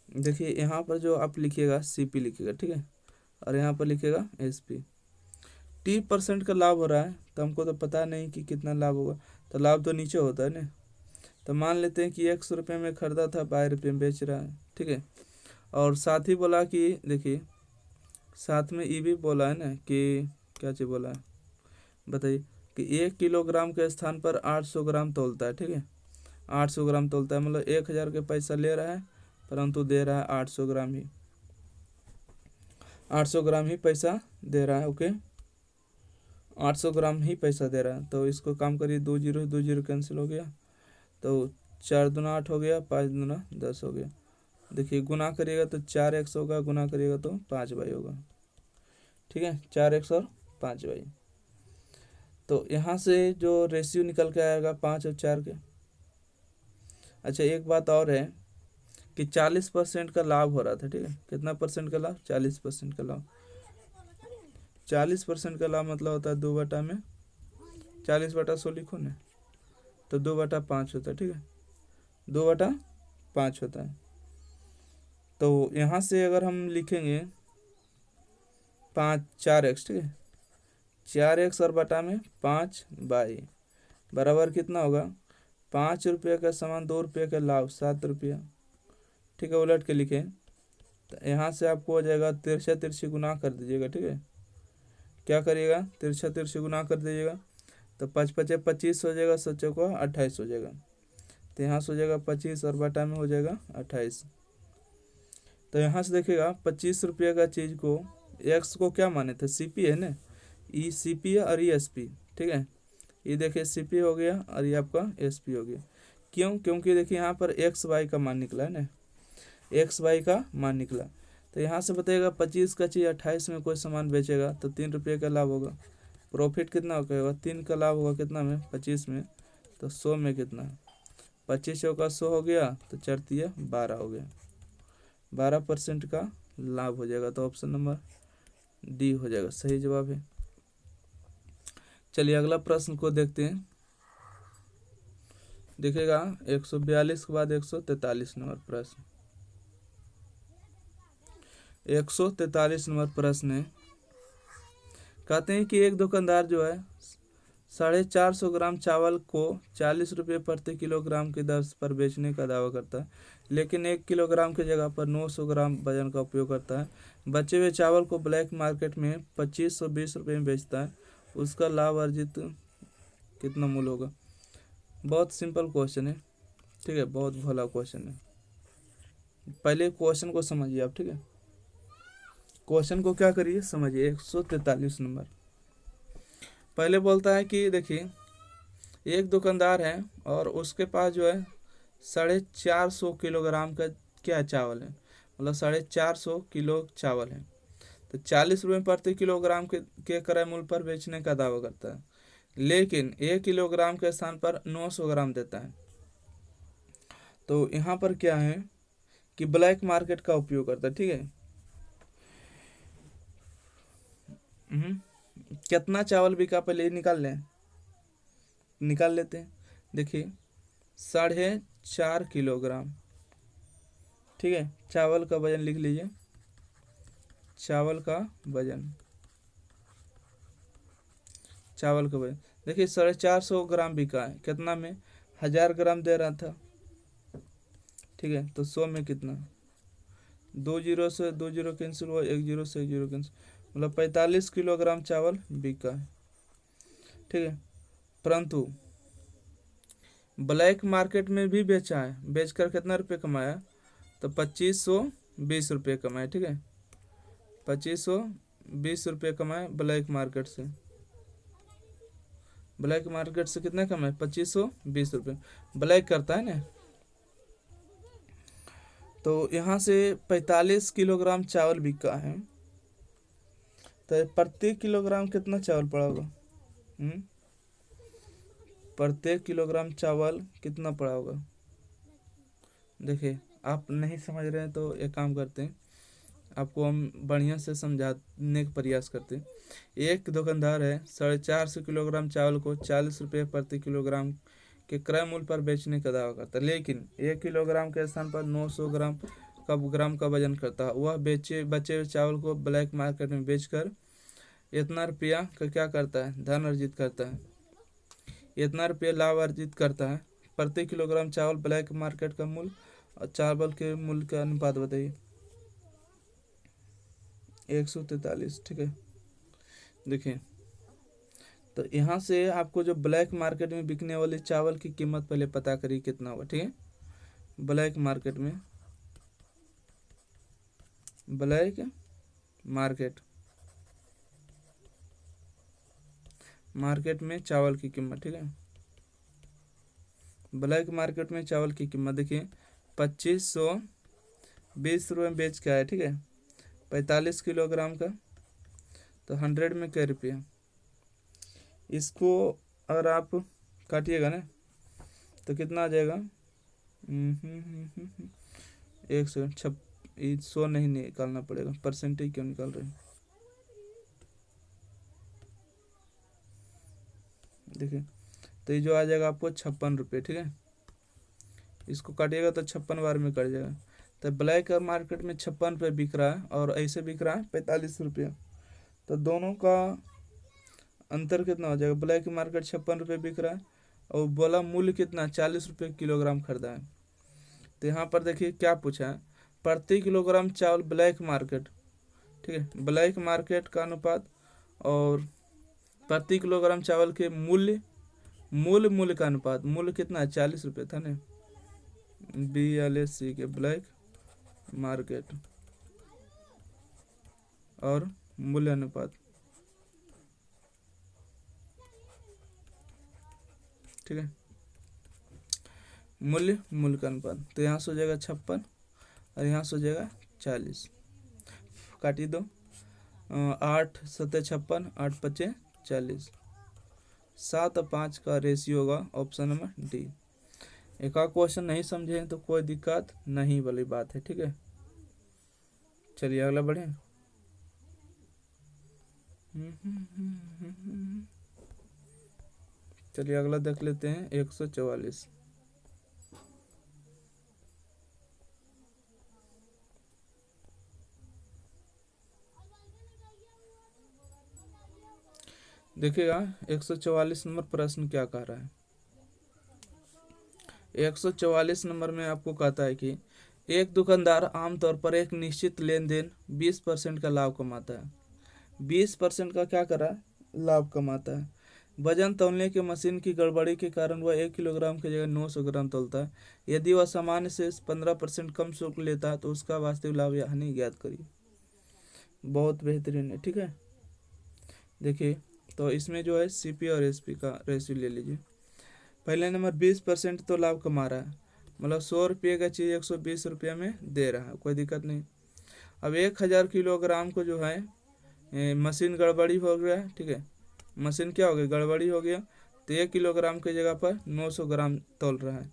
देखिए यहाँ पर जो आप लिखिएगा सीपी लिखिएगा, ठीक है, और यहाँ पर लिखिएगा एसपी। 30% का लाभ हो रहा है, तो हमको तो पता नहीं कि कितना लाभ होगा, तो लाभ तो नीचे होता है ना। तो मान लेते हैं कि 100 रुपये में खरीदा था, 22 रुपये में बेच रहा है, ठीक है। और साथ ही बोला कि देखिए साथ में ये भी बोला है ना कि क्या चीज़ बोला है बताइए, कि 1 किलोग्राम के स्थान पर 800 ग्राम तोलता है, ठीक है। 800 ग्राम तोलता है, मतलब 1000 के पैसा ले रहा है, परंतु दे रहा है 800 ग्राम ही, 800 ग्राम ही पैसा दे रहा है, ओके। 800 ग्राम ही पैसा दे रहा है, तो इसको काम करिए, 2 जीरो कैंसिल हो गया, तो 4 दूना 8 हो गया, 5 दूना 10 हो गया। देखिए गुना करिएगा तो 4x होगा, गुना करिएगा तो 5y होगा, ठीक है, 4x और 5y। तो यहाँ से जो रेशियो निकल के आएगा 5 और 4 के। अच्छा एक बात और है कि 40% का लाभ हो रहा था, ठीक है। कितना परसेंट का लाभ? 40% का लाभ। 40% का लाभ मतलब होता है 2 बटा में 40/100 लिखो ना, तो 2/5 होता है, ठीक है, 2/5 होता है। तो यहाँ से अगर हम लिखेंगे 4x, ठीक है, 4x और बटा में 5y बराबर कितना होगा? 5 रुपये का सामान 2 रुपये का लाभ 7 रुपया, ठीक है। उलट के लिखें तो यहाँ से आपको हो जाएगा, तिरछा तिरछी गुना कर दीजिएगा, ठीक है। क्या करिएगा? तिरछा तिरछी गुना कर दीजिएगा, तो 5×5 = 25 हो जाएगा, 7×4 = 28 हो जाएगा। तो यहाँ से हो जाएगा 25 और बटा में हो जाएगा 28। तो यहाँ से देखिएगा 25 रुपये का चीज़ को एक्स को क्या माने थे? सीपी है ना, ई सीपी है और ई एसपी, ठीक है। ये देखिए सीपी हो गया और ये आपका एसपी हो गया। क्यों? क्योंकि देखिए यहाँ पर एक्स वाई का मान निकला है ना, एक्स वाई का मान निकला। तो यहाँ से बताइएगा 25 का चीज़ 28 में कोई सामान बेचेगा तो 3 रुपये का लाभ होगा। प्रॉफिट कितना होगा? 3 का लाभ होगा कितना में? 25 में, तो 100 में कितना? 25 का 100 हो गया, तो 4×3 = 12 हो गया, 12% का लाभ हो जाएगा। तो ऑप्शन नंबर डी हो जाएगा सही जवाब है। चलिए अगला प्रश्न को देखते हैं। देखिएगा 142 के बाद 143 नंबर प्रश्न। 143 नंबर प्रश्न है, कहते हैं कि एक दुकानदार जो है 450 ग्राम चावल को 40 रुपये प्रति किलोग्राम की दर पर बेचने का दावा करता है, लेकिन 1 किलोग्राम की जगह पर 900 ग्राम वजन का उपयोग करता है। बचे हुए चावल को ब्लैक मार्केट में 2520 रुपये में बेचता है। उसका लाभ अर्जित कितना मूल्य होगा? बहुत सिंपल क्वेश्चन है, ठीक है, बहुत भला क्वेश्चन है। पहले क्वेश्चन को समझिए आप, ठीक है, क्वेश्चन को क्या करिए समझिए। 143 नंबर पहले बोलता है कि देखिए एक दुकानदार है और उसके पास जो है 450 किलोग्राम का क्या चावल है, मतलब 450 किलो चावल है, तो 40 रुपये प्रति किलोग्राम के क्रय मूल्य पर बेचने का दावा करता है, लेकिन 1 किलोग्राम के स्थान पर 900 ग्राम देता है। तो यहाँ पर क्या है कि ब्लैक मार्केट का उपयोग करता है, ठीक है। कितना चावल बिका पहले निकाल लेते हैं। देखिए 4.5 किलोग्राम, ठीक है। चावल का वजन लिख लीजिए, चावल का वजन देखिए 450 ग्राम बिका है, कितना में 1000 ग्राम दे रहा था, ठीक है। तो 100 में कितना, 2 जीरो से 2 जीरो कैंसिल हुआ, 1 जीरो से 1 जीरो कैंसिल, मतलब 45 किलोग्राम चावल बिका है, ठीक है। परंतु ब्लैक मार्केट में भी बेचा है, बेचकर कितना रुपये कमाया, तो 2520 रुपये कमाए, ठीक है। 2520 रुपये कमाए ब्लैक मार्केट से। ब्लैक मार्केट से कितना कमाए, 2520 रुपये ब्लैक करता है ना। तो यहाँ से 45 किलोग्राम चावल बिका है, तो प्रत्येक किलोग्राम कितना चावल पड़ा होगा? प्रत्येक किलोग्राम चावल कितना पड़ा होगा? देखिए आप नहीं समझ रहे हैं तो एक काम करते हैं, आपको हम बढ़िया से समझाने का प्रयास करते हैं। एक दुकानदार है 450 किलोग्राम चावल को 40 रुपये प्रति किलोग्राम के क्रय मूल्य पर बेचने का दावा करता है, लेकिन 1 किलोग्राम के स्थान पर 900 ग्राम का वजन करता है। वह बचे हुए चावल को ब्लैक मार्केट में बेचकर इतना रुपया का क्या करता है, धन अर्जित करता है, इतना रुपया लाभ अर्जित करता है। प्रति किलोग्राम चावल ब्लैक मार्केट का मूल्य और चावल के मूल्य का अनुपात बताइए। 143, ठीक है। देखिए तो यहाँ से आपको जो ब्लैक मार्केट में बिकने वाले चावल की कीमत पहले पता करिए कितना होगा, ठीक है। ब्लैक मार्केट में चावल की कीमत, ठीक है। ब्लैक मार्केट में चावल की कीमत देखिए 2520 रुपये में बेच के आया, ठीक है। 45 किलोग्राम का, तो 100 में क्या रुपया, इसको अगर आप काटिएगा ना तो कितना आ जाएगा, 100 नहीं निकालना पड़ेगा, परसेंटेज क्यों निकाल रहे हैं। देखिए तो ये जो आ जाएगा आपको 56 रुपये, ठीक है। इसको काटिएगा तो 56 बार में कट जाएगा। तो ब्लैक मार्केट में 56 रुपये बिक रहा है और ऐसे बिक रहा है 45 रुपये, तो दोनों का अंतर कितना हो जाएगा। ब्लैक मार्केट 56 रुपये बिक रहा है और बोला मूल्य कितना, 40 रुपये किलोग्राम खरीदा है। तो यहाँ पर देखिए क्या पूछा है, प्रति किलोग्राम चावल ब्लैक मार्केट, ठीक है, ब्लैक मार्केट का अनुपात और प्रति किलोग्राम चावल के मूल्य का अनुपात। मूल्य कितना है, 40 रुपये था ना, BLAC के ब्लैक मार्केट और मूल्य अनुपात, ठीक है। मूल्य का अनुपात, तो यहाँ से हो जाएगा 56 और यहाँ से हो जाएगा 40, काटिए दो, 8 7 56, 8 5 40, 7 और 5 का रेशियो होगा ऑप्शन नंबर डी। एक और क्वेश्चन नहीं समझे तो कोई दिक्कत नहीं वाली बात है, ठीक है। चलिए अगला बढ़े। चलिए अगला देख लेते हैं 144। देखिएगा 144 नंबर प्रश्न क्या कह रहा है। 144 नंबर में आपको कहता है कि एक दुकानदार आमतौर पर एक निश्चित लेन देन 20% का लाभ कमाता है। 20% का क्या करा लाभ कमाता है। वजन तौलने की मशीन की गड़बड़ी के कारण वह 1 किलोग्राम की जगह 900 ग्राम तौलता है। यदि वह सामान्य से 15% कम शुल्क लेता है तो उसका वास्तविक लाभ या हानि ज्ञात करिए। बहुत बेहतरीन है, ठीक है। देखिए तो इसमें जो है सीपी और एसपी का रेशियो ले लीजिए। पहले नंबर 20% तो लाभ कमा रहा है, मतलब 100 रुपये का चीज़ 120 रुपये में दे रहा है, कोई दिक्कत नहीं। अब 1000 किलोग्राम को जो है मशीन गड़बड़ी हो गया, ठीक है। मशीन क्या हो गया, गड़बड़ी हो गया, तो 1 किलोग्राम की जगह पर 900 ग्राम तोल रहा है,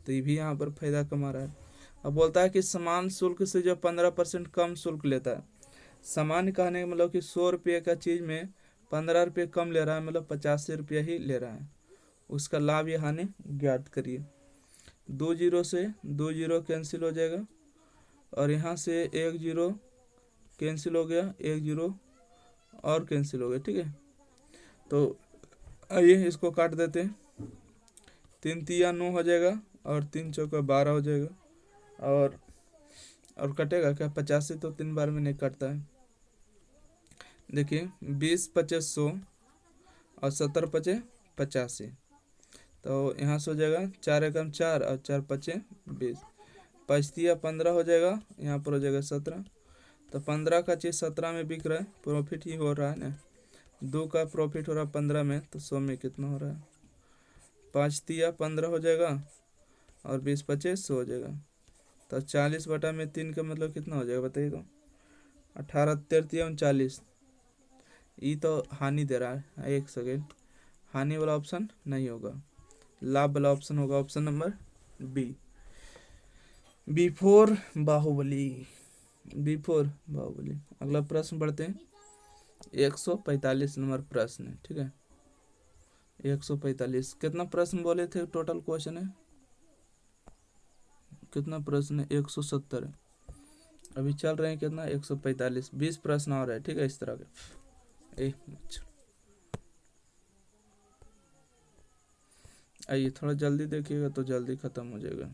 तो ये भी यहाँ पर फायदा कमा रहा है। अब बोलता है कि समान शुल्क से जो 15% कम शुल्क लेता है। सामान्य कहने का मतलब कि 100 रुपये का चीज़ में 15 रुपये कम ले रहा है, मतलब 85 रुपये ही ले रहा है। उसका लाभ या हानि ज्ञात करिए। 2 जीरो से 2 जीरो कैंसिल हो जाएगा, और यहाँ से 1 जीरो कैंसिल हो गया, 1 जीरो और कैंसिल हो गया, ठीक है। तो आइए इसको काट देते हैं। 3 तिया 9 हो जाएगा, और 3 चौका 12 हो जाएगा, और कटेगा क्या, 85 तो 3 बार में नहीं कटता है। देखिए 20 पचे 100 और 70 पचे 85, तो यहाँ से हो जाएगा 4 एकम 4 और 4 पचे 20, 5 तिया 15 हो जाएगा, यहाँ पर हो जाएगा 17। तो 15 का चीज़ 17 में बिक रहा है, प्रॉफिट ही हो रहा है ना। 2 का प्रॉफिट हो रहा है 15 में, तो 100 में कितना हो रहा है, 5 तिया 15 हो जाएगा, और 20 पचे 100 हो जाएगा। तो 40/3 का मतलब कितना हो जाएगा बताइए तो, 18 तिया 39। ये तो हानि दे रहा है, एक सेकेंड, हानि वाला ऑप्शन नहीं होगा, लाभ वाला ऑप्शन होगा, option number B, before Baahubali, before Baahubali. अगला प्रश्न पढ़ते हैं। 145 नंबर प्रश्न है, ठीक है। 145 कितना प्रश्न बोले थे, टोटल क्वेश्चन है कितना प्रश्न है, 170 है। अभी चल रहे हैं कितना, 145, 20 प्रश्न और है, ठीक है, इस तरह के। आइए थोड़ा जल्दी देखिएगा तो जल्दी खत्म हो जाएगा।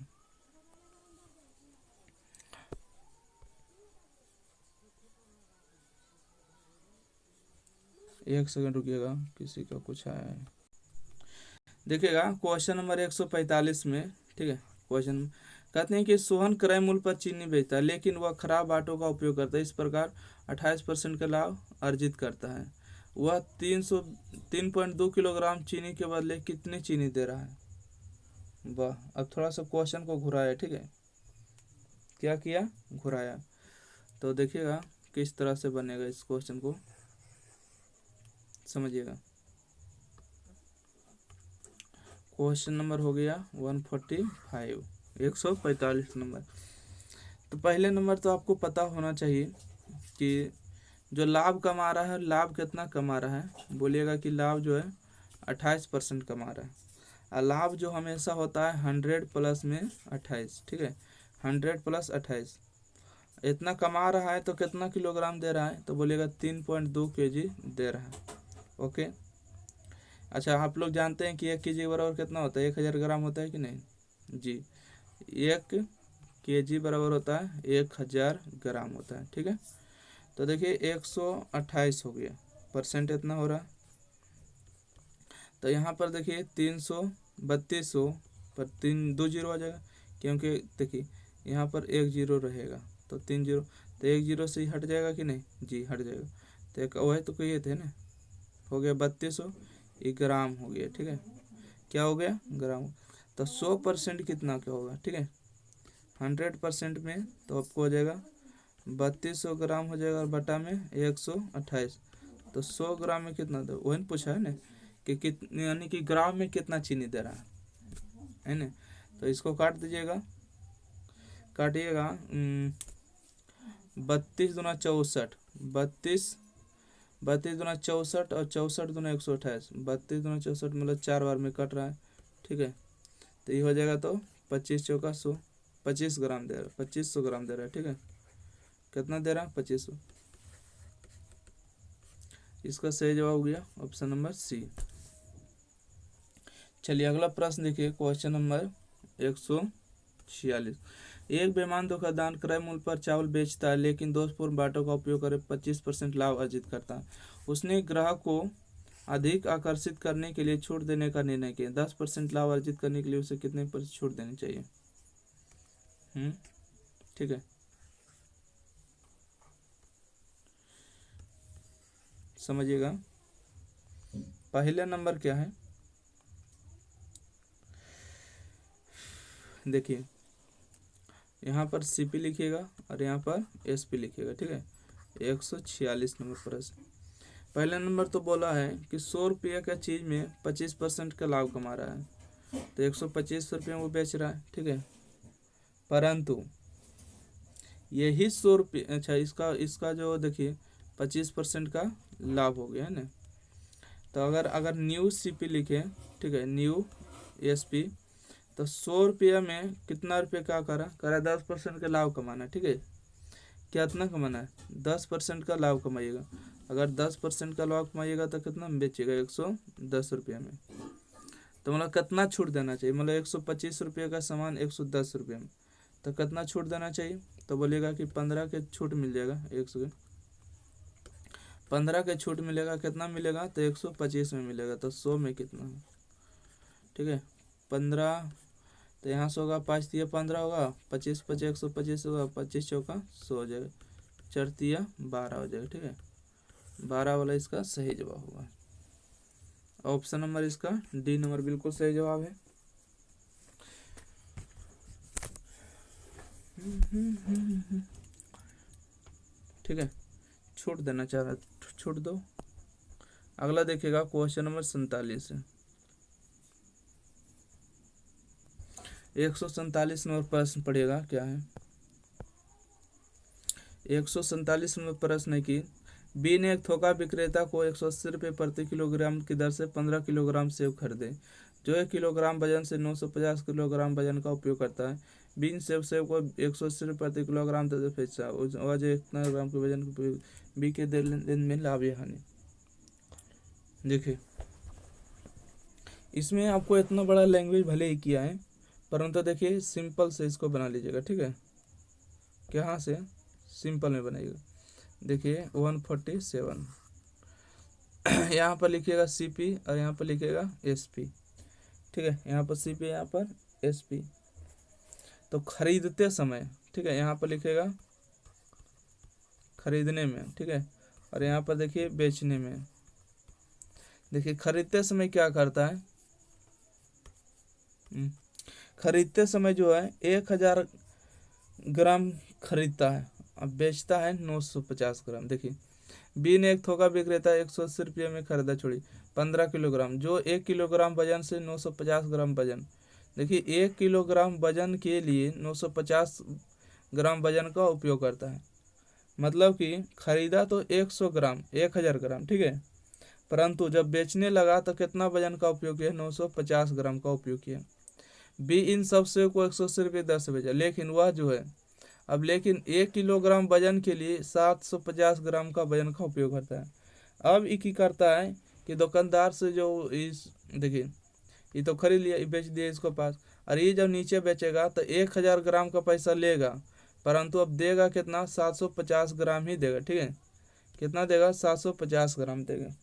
एक सेकंड रुकिएगा, किसी का कुछ आया है। देखिएगा क्वेश्चन नंबर 145 में, ठीक है। क्वेश्चन कहते हैं कि सोहन क्रय मूल्य पर चीनी बेचता है, लेकिन वह खराब आटों का उपयोग करता है, इस प्रकार 28% का लाभ अर्जित करता है। वह 3.2 किलोग्राम चीनी के बदले कितनी चीनी दे रहा है। वाह, अब थोड़ा सा क्वेश्चन को घुराया, ठीक है। क्या किया, घुराया। तो देखिएगा किस तरह से बनेगा, इस क्वेश्चन को समझिएगा। क्वेश्चन नंबर हो गया 145, 145 नंबर। तो पहले नंबर तो आपको पता होना चाहिए कि जो लाभ कमा रहा है, लाभ कितना कमा रहा है, बोलिएगा कि लाभ जो है 28% कमा रहा है। और लाभ जो हमेशा होता है 100 प्लस में 28, ठीक है, 100 प्लस 28। इतना कमा रहा है तो कितना किलोग्राम दे रहा है, तो बोलिएगा 3.2 kg दे रहा है। ओके। अच्छा, आप लोग जानते हैं कि 1 kg बराबर कितना होता है, 1000 ग्राम होता है कि नहीं जी। 1 kg बराबर होता है 1000 ग्राम होता है, ठीक है। तो देखिए 128 हो गया, परसेंट इतना हो रहा है। तो यहाँ पर देखिए 332 पर 3 2 जीरो आ जाएगा, क्योंकि देखिए यहाँ पर 1 जीरो रहेगा, तो 3 जीरो, तो 1 जीरो से ही हट जाएगा कि नहीं जी, हट जाएगा। तो एक वह तो कहिए थे ना, हो गया 3200, ये ग्राम हो गया, ठीक है। क्या हो गया, ग्राम। तो 100% कितना क्या होगा, ठीक है, 100% में तो आपको हो जाएगा 3200 ग्राम हो जाएगा, और बटा में 128, तो 100 ग्राम में कितना दे, वही पूछा है ना कि कितने, यानी कि ग्राम में कितना चीनी दे रहा है ना। तो इसको काट दीजिएगा, काटिएगा 32 दूना 64, 32 32 दूना 64 और 64 दूना 128, 32 दूना 64 मतलब 4 बार में कट रहा है, ठीक है। तो ये हो जाएगा तो 25 चौका 100, 25 ग्राम दे रहा है, 2500 ग्राम दे रहा है, ठीक है। कितना दे रहा है? 2500। इसका सही जवाब हो गया ऑप्शन नंबर सी। चलिए अगला प्रश्न देखिए, क्वेश्चन नंबर 146। एक बेईमान धोखाधड़ क्रय मूल्य पर चावल बेचता है लेकिन दोषपूर्ण बाटों का उपयोग कर 25% लाभ अर्जित करता है। उसने ग्राहक को अधिक आकर्षित करने के लिए छूट देने का निर्णय किया। 10% लाभ अर्जित करने के लिए उसे कितने % छूट देनी चाहिए? ठीक है, समझिएगा। पहला नंबर क्या है, देखिए यहाँ पर सीपी लिखिएगा और यहाँ पर एसपी लिखिएगा, ठीक है। 146 नंबर प्रश्न। पहला नंबर तो बोला है कि 100 रुपये का चीज़ में 25% का लाभ कमा रहा है, तो 125 रुपये वो बेच रहा है, ठीक है। परंतु यही 100 रुपये, अच्छा इसका जो देखिए 25% का लाभ हो गया है ना। तो अगर न्यू सीपी लिखे, ठीक है, न्यू एसपी, तो 100 रुपये में कितना रुपये क्या करा 10% का लाभ कमाना, ठीक है। कितना कमाना है? 10% का लाभ कमाइएगा। अगर 10% का लाभ कमाइएगा तो कितना में बेचिएगा? 110 रुपये में। तो मतलब कितना छूट देना चाहिए? मतलब 125 रुपये का सामान 110 रुपये में, तो कितना छूट देना चाहिए? तो बोलिएगा कि 15 के छूट मिल जाएगा, 15 के छूट मिलेगा। कितना मिलेगा? तो 125 में मिलेगा। तो 100 में कितना है, ठीक है, 15। तो यहाँ से होगा 5 तिया 15 होगा, 25 25 125 होगा, 25 चौका 100 हो जाएगा, 4 तिया 12 हो जाएगा, ठीक है। 12 वाला इसका सही जवाब होगा। ऑप्शन नंबर इसका डी नंबर बिल्कुल सही जवाब है। ठीक है, छूट देना चाह रहा, छूट दो। अगला देखिएगा क्वेश्चन नंबर 47 है। 147 नंबर प्रश्न पढ़िएगा क्या है। 147 नंबर प्रश्न है कि बी ने एक थोका विक्रेता को 180 रुपये प्रति किलोग्राम की दर से 15 किलोग्राम सेब खरीदे, जो 1 किलोग्राम वजन से 950 किलोग्राम वजन का उपयोग करता है। बी इन सेब को 180 रुपये प्रति किलोग्राम दर से बेचा और जो 1 किलोग्राम के वजन का उपयोग, बी के लेन में लाभ या हानि। देखिए इसमें आपको इतना बड़ा लैंग्वेज भले ही किया है, परंतु देखिए सिंपल से इसको बना लीजिएगा, ठीक है। कहाँ से सिंपल में बनाइएगा। देखिए 147 यहाँ पर लिखिएगा सीपी और यहाँ पर लिखिएगा एसपी, ठीक है। यहाँ पर सीपी, यहाँ पर एसपी। तो खरीदते समय, ठीक है, यहाँ पर लिखिएगा खरीदने में, ठीक है, और यहाँ पर देखिए बेचने में। देखिए खरीदते समय क्या करता है, खरीदते समय जो है 1000 ग्राम खरीदता है, अब बेचता है 950 ग्राम। देखिए बी ने एक थोका विक्रेता 180 रुपये में खरीदा, छोड़ी 15 किलोग्राम, जो 1 किलोग्राम वजन से 950 ग्राम वजन। देखिए 1 किलोग्राम वजन के लिए 950 ग्राम वजन का उपयोग करता है। मतलब कि खरीदा तो 100 ग्राम 1000 ग्राम, ठीक है, परंतु जब बेचने लगा तो कितना वजन का उपयोग किया? 950 ग्राम का उपयोग किया। बी इन सब सेब को 180 रुपये दर से बेचा, लेकिन वह जो है अब लेकिन 1 किलोग्राम वजन के लिए 750 ग्राम का वजन का उपयोग करता है। अब ये करता है कि दुकानदार से जो इस, देखिए ये तो खरीद लिया, बेच दिया इसको पास, और ये जब नीचे बेचेगा तो 1000 ग्राम का पैसा लेगा, परंतु अब देगा कितना? 750 ग्राम ही देगा, ठीक है। कितना देगा? 750 ग्राम देगा।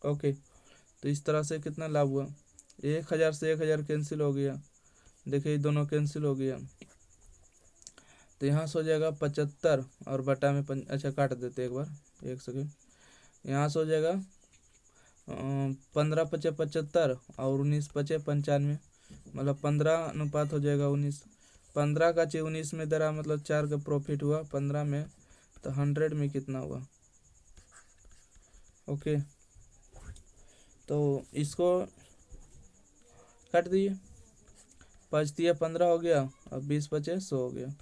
ओके, तो इस तरह से कितना लाभ हुआ? 1000 से 1000 कैंसिल हो गया, देखिए दोनों कैंसिल हो गया। तो यहाँ से हो जाएगा 75 और बटा में अच्छा काट देते एक बार, 1 सेकेंड। यहाँ से हो जाएगा 15 पचे 75 और 19 पचे 95, मतलब 15 अनुपात हो जाएगा 19। 15 का 19 में दे रहा, मतलब 4 का प्रॉफिट हुआ 15 में, तो 100 में कितना हुआ? ओके, तो इसको काट दिए, 5 दिया 15 हो गया और 20 बचे 100 हो गया,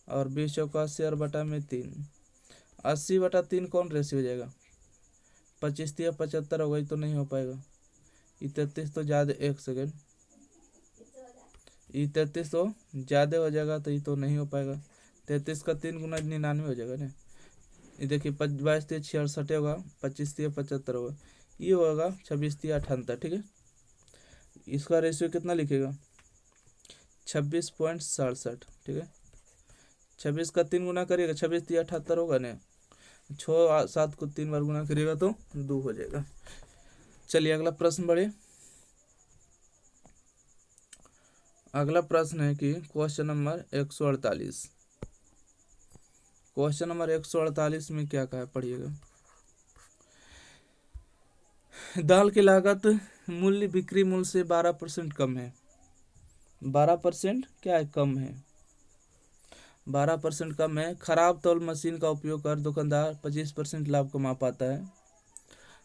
और 20 चौका 80 और बटा में 3, 80 बटा 3 कौन रेशियो हो जाएगा? 25 तिया 75 होगा, तो नहीं हो पाएगा। ये 33 तो ज़्यादा, एक सेकेंड, ये 33 तो ज़्यादा हो जाएगा, तो ये तो नहीं हो पाएगा। 33 का 3 गुना 99 हो जाएगा ना। ये देखिए 22 तिया 66 होगा, 25 तिया 75 होगा, ये होगा 26 तिया 78, ठीक है। इसका रेशियो कितना लिखेगा? 26.67, ठीक है। 26 का 3 गुना करिएगा, 26 तिया 78 होगा ना। 6 7 को 3 बार गुना करिएगा तो 2 हो जाएगा। चलिए अगला प्रश्न बढ़े। अगला प्रश्न है कि क्वेश्चन नंबर 148। क्वेश्चन नंबर 148 में क्या कहा, पढ़िएगा। दाल की लागत मूल्य बिक्री मूल्य से 12% कम है। 12% क्या है? कम है। 12% कम है। खराब तौल मशीन का उपयोग कर दुकानदार 25% लाभ कमा पाता है।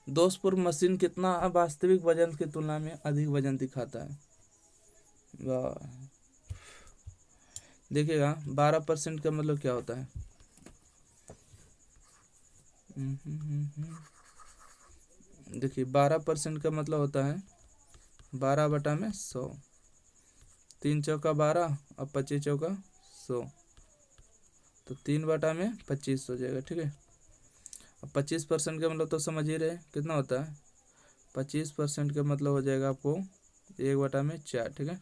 दोषपूर्ण मशीन कितना वास्तविक वजन की तुलना में अधिक वजन दिखाता है? वाह, देखिएगा 12% का मतलब क्या होता है। देखिए 12% का मतलब होता है 12/100, 3 चौका 12 और 25 चौका 100, तो 3/25 हो जाएगा, ठीक है। अब 25% का मतलब तो समझ ही रहे कितना होता है। 25% का मतलब हो जाएगा आपको 1/4, ठीक है।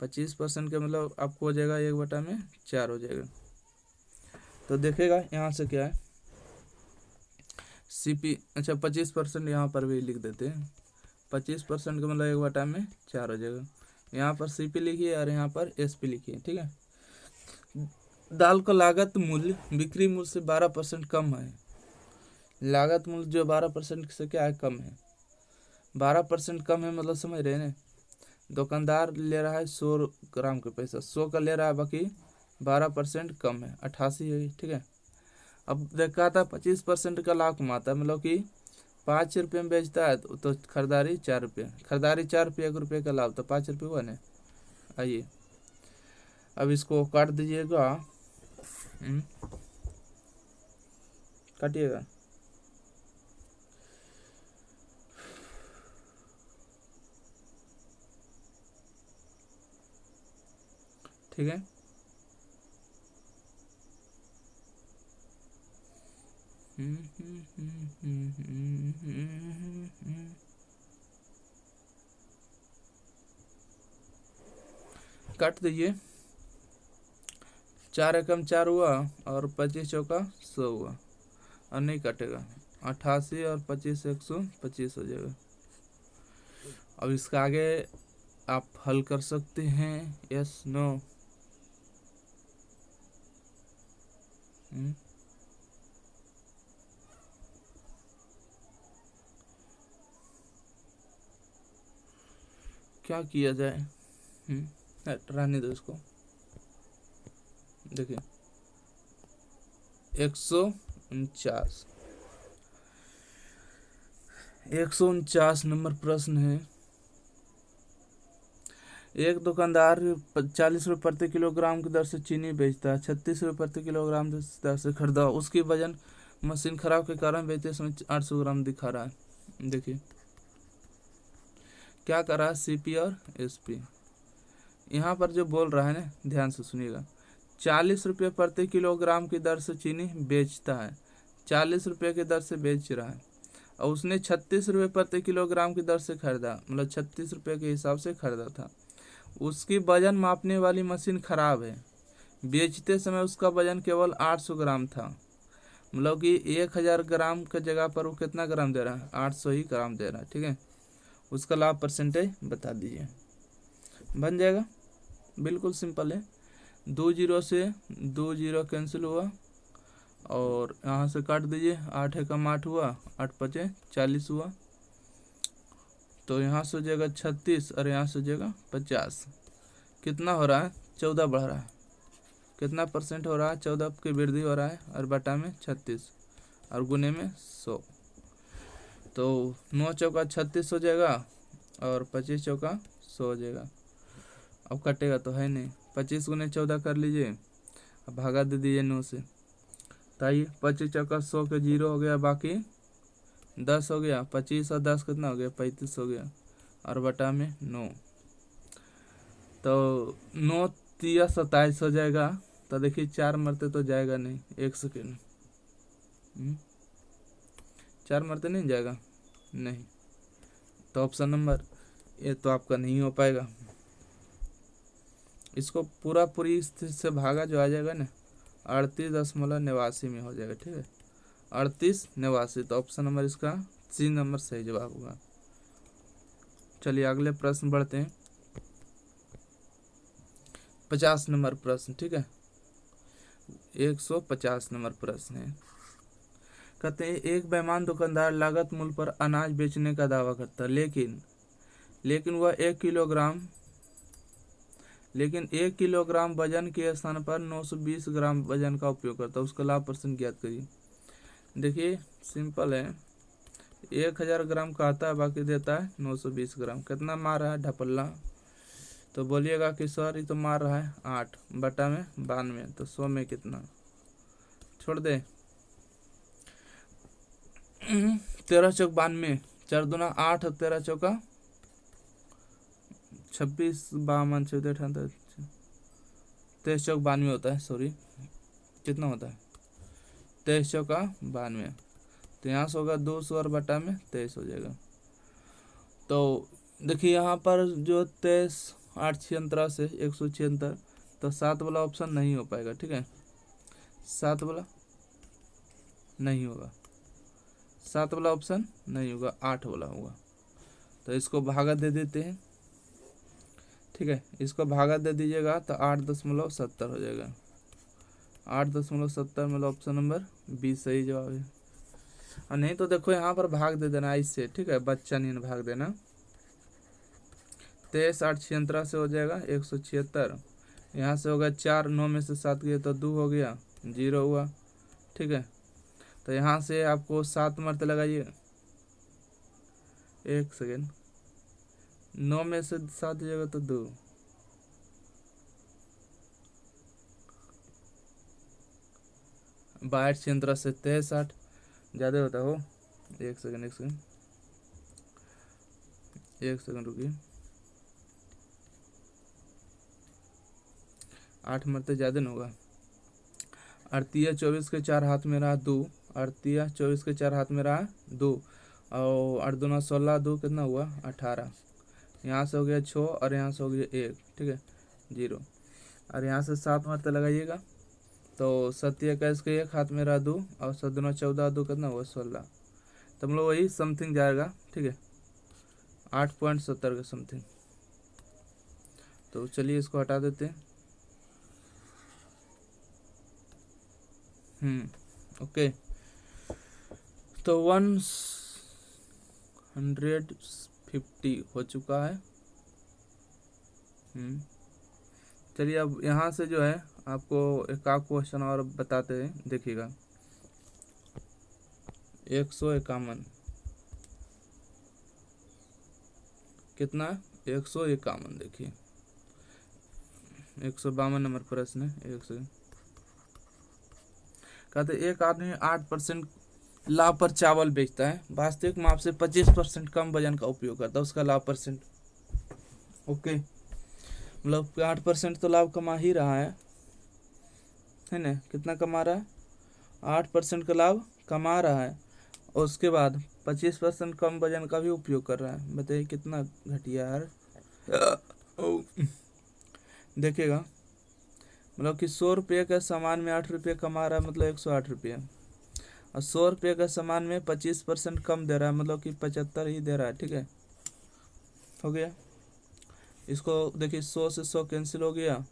25% का मतलब आपको हो जाएगा 1/4 हो जाएगा। तो देखेगा यहाँ से क्या है, सीपी, अच्छा 25% यहाँ पर भी लिख देते हैं। 25% का मतलब 1/4 हो जाएगा। यहाँ पर सीपी लिखिए और यहाँ पर एसपी लिखिए, ठीक है। दाल का लागत मूल्य बिक्री मूल्य से 12% कम है। लागत मूल्य जो 12% से क्या है, कम है। 12% कम है मतलब समझ रहे हैं ना। दुकानदार ले रहा है 100 ग्राम का पैसा, 100 का ले रहा है, बाकी 12% कम है, 88 है, ठीक है। अब देखा था 25% का लाभ कमाता है, मतलब कि 5 रुपये में बेचता है तो खरीदारी 4 रुपये, खरीदारी 4 रुपये, 1 रुपये का लाभ, तो 5 रुपये हुआ ना। आइए अब इसको काट दीजिएगा, काटिएगा। ठीक है, काट दीजिए। 4 एकम 4 हुआ और 25 चौका 100 हुआ, और नहीं काटेगा। 88 और 25 125 हो जाएगा। अब इसका आगे आप हल कर सकते हैं, यस नो। क्या किया जाए, रहने दो इसको। देखिए 149 नंबर प्रश्न है। एक दुकानदार 40 रुपये प्रति किलोग्राम की दर से चीनी बेचता है, 36 रुपये प्रति किलोग्राम दर से खरीदा। उसकी वजन मशीन खराब के कारण बेचते समय 800 ग्राम दिखा रहा है। देखिए क्या कर रहा है, सीपी और एसपी। यहाँ पर जो बोल रहा है ना, ध्यान से सुनिएगा। 40 रुपये प्रति किलोग्राम की दर से चीनी बेचता है, 40 रुपये की दर से बेच रहा है, और उसने 36 रुपये प्रति किलोग्राम की दर से खरीदा, मतलब 36 रुपये के हिसाब से खरीदा था। उसकी वजन मापने वाली मशीन खराब है, बेचते समय उसका वजन केवल 800 ग्राम था, मतलब कि 1000 ग्राम की जगह पर वो कितना ग्राम दे रहा है, 800 ही ग्राम दे रहा है, ठीक है। उसका लाभ परसेंटेज बता दीजिए। बन जाएगा, बिल्कुल सिंपल है। 2 जीरो से 2 जीरो कैंसिल हुआ, और यहाँ से काट दीजिए। 8 एकम 8 हुआ, 8 पचे 40 हुआ, तो यहाँ से हो जाएगा 36 और यहाँ से हो जाएगा 50। कितना हो रहा है, 14 बढ़ रहा है। कितना परसेंट हो रहा है, 14 की वृद्धि हो रहा है, और बटा में 36 और गुने में 100, तो 9 चौका 36 हो जाएगा और 25 चौका 100 हो जाएगा। अब कटेगा तो है नहीं, 25 गुने 14 कर लीजिए, अब भागा दे दीजिए 9 से, तो आइए 25 चौका 100 के 0 हो गया, बाकी 10 हो गया, 25 और 10 कितना हो गया, 35 हो गया, और बटा में 9, तो 9 तिया 27 हो जाएगा। तो देखिए 4 मरते तो जाएगा नहीं, 1 सेकेंड, 4 मरते नहीं जाएगा, नहीं, तो ऑप्शन नंबर ये तो आपका नहीं हो पाएगा। इसको पूरी स्थिति से भागा जो आ जाएगा ना, 38.89 में हो जाएगा, ठीक है, 38.89, तो ऑप्शन नंबर इसका सी नंबर सही जवाब होगा। चलिए अगले प्रश्न बढ़ते हैं, 50 नंबर प्रश्न, ठीक है, 150 नंबर प्रश्न है। कहते हैं एक बेईमान दुकानदार लागत मूल्य पर अनाज बेचने का दावा करता है, लेकिन वह 1 किलोग्राम वजन के स्थान पर 920 ग्राम वजन का उपयोग करता है, उसका लाभ परसेंट ज्ञात करिए। देखिए सिंपल है, 1000 ग्राम का आता है, बाकी देता है 920 ग्राम। कितना मार रहा है ढपल्ला, तो बोलिएगा कि सर ये तो मार रहा है 8 बटा में 92, तो 100 में कितना, छोड़ दे 13 चौक 92, 4 दूना 8, 13 चौका 26, 52, 56, 23 चौक 92 होता है, सॉरी कितना होता है, 23 चौका 92, तो यहाँ से होगा 200 और बटा में 23 हो जाएगा। तो देखिए यहाँ पर जो 23 8 76 से 176, तो 7 वाला ऑप्शन नहीं हो पाएगा, ठीक है, 7 वाला नहीं होगा, 7 वाला ऑप्शन नहीं होगा, 8 वाला होगा। तो इसको भागा दे देते हैं, ठीक है, इसको भागा दे दीजिएगा तो 8.70 हो जाएगा, 8.70 मतलब ऑप्शन नंबर बी सही जवाब है। और नहीं तो देखो यहाँ पर भाग दे देना इससे, ठीक है, बच्चा नहीं भाग देना, 23 8 76 से हो जाएगा 176, यहाँ से होगा 4, 9 में से 7 गया तो 2 हो गया, 0 हुआ, ठीक है, तो यहाँ से आपको 7 मरते लगाइए, 1 सेकेंड, 9 में से 7 जाएगा तो 2, 22 76 से 23 8 ज़्यादा होता हो, 1 सेकेंड 1 सेकेंड रुकिए, 8 मरते ज़्यादा नहीं होगा, 38 24 के 4 हाथ में रहा 2, 38 24 के 4 हाथ में रहा 2, और 8 दूना 16, 2 कितना हुआ 18, यहाँ से हो गया 6 और यहाँ से हो गया 1, ठीक है 0, और यहाँ से 7 मरते लगाइएगा, तो 7 21 के 1 हाथ में रहा 2, और 7 दूना 14, 2 कितना हुआ 16, तो हम लोग वही समथिंग जाएगा, ठीक है 8.70 के समथिंग। तो चलिए इसको हटा देते हैं, ओके, तो 150 हो चुका है। चलिए अब यहाँ से जो है आपको एक आध क्वेश्चन और बताते हैं, देखिएगा 151 कितना, 151, देखिए 152 नंबर प्रश्न है, 1 से कहते एक आदमी 8% लाभ पर चावल बेचता है, वास्तविक माप से 25% कम वजन का उपयोग करता है, उसका लाभ परसेंट, ओके, मतलब 8% तो लाभ कमा ही रहा है ना, कितना कमा रहा है, 8% का लाभ कमा रहा है, और उसके बाद 25% कम वजन का भी उपयोग कर रहा है, बताइए कितना घटिया यार। देखिएगा मतलब कि 100 रुपये के सामान में 8 रुपये कमा रहा है, मतलब 108 रुपये, और 100 रुपये के सामान में 25% कम दे रहा है, मतलब कि 75 ही दे रहा है, ठीक है, हो गया। इसको देखिए 100 से 100 कैंसिल हो गया,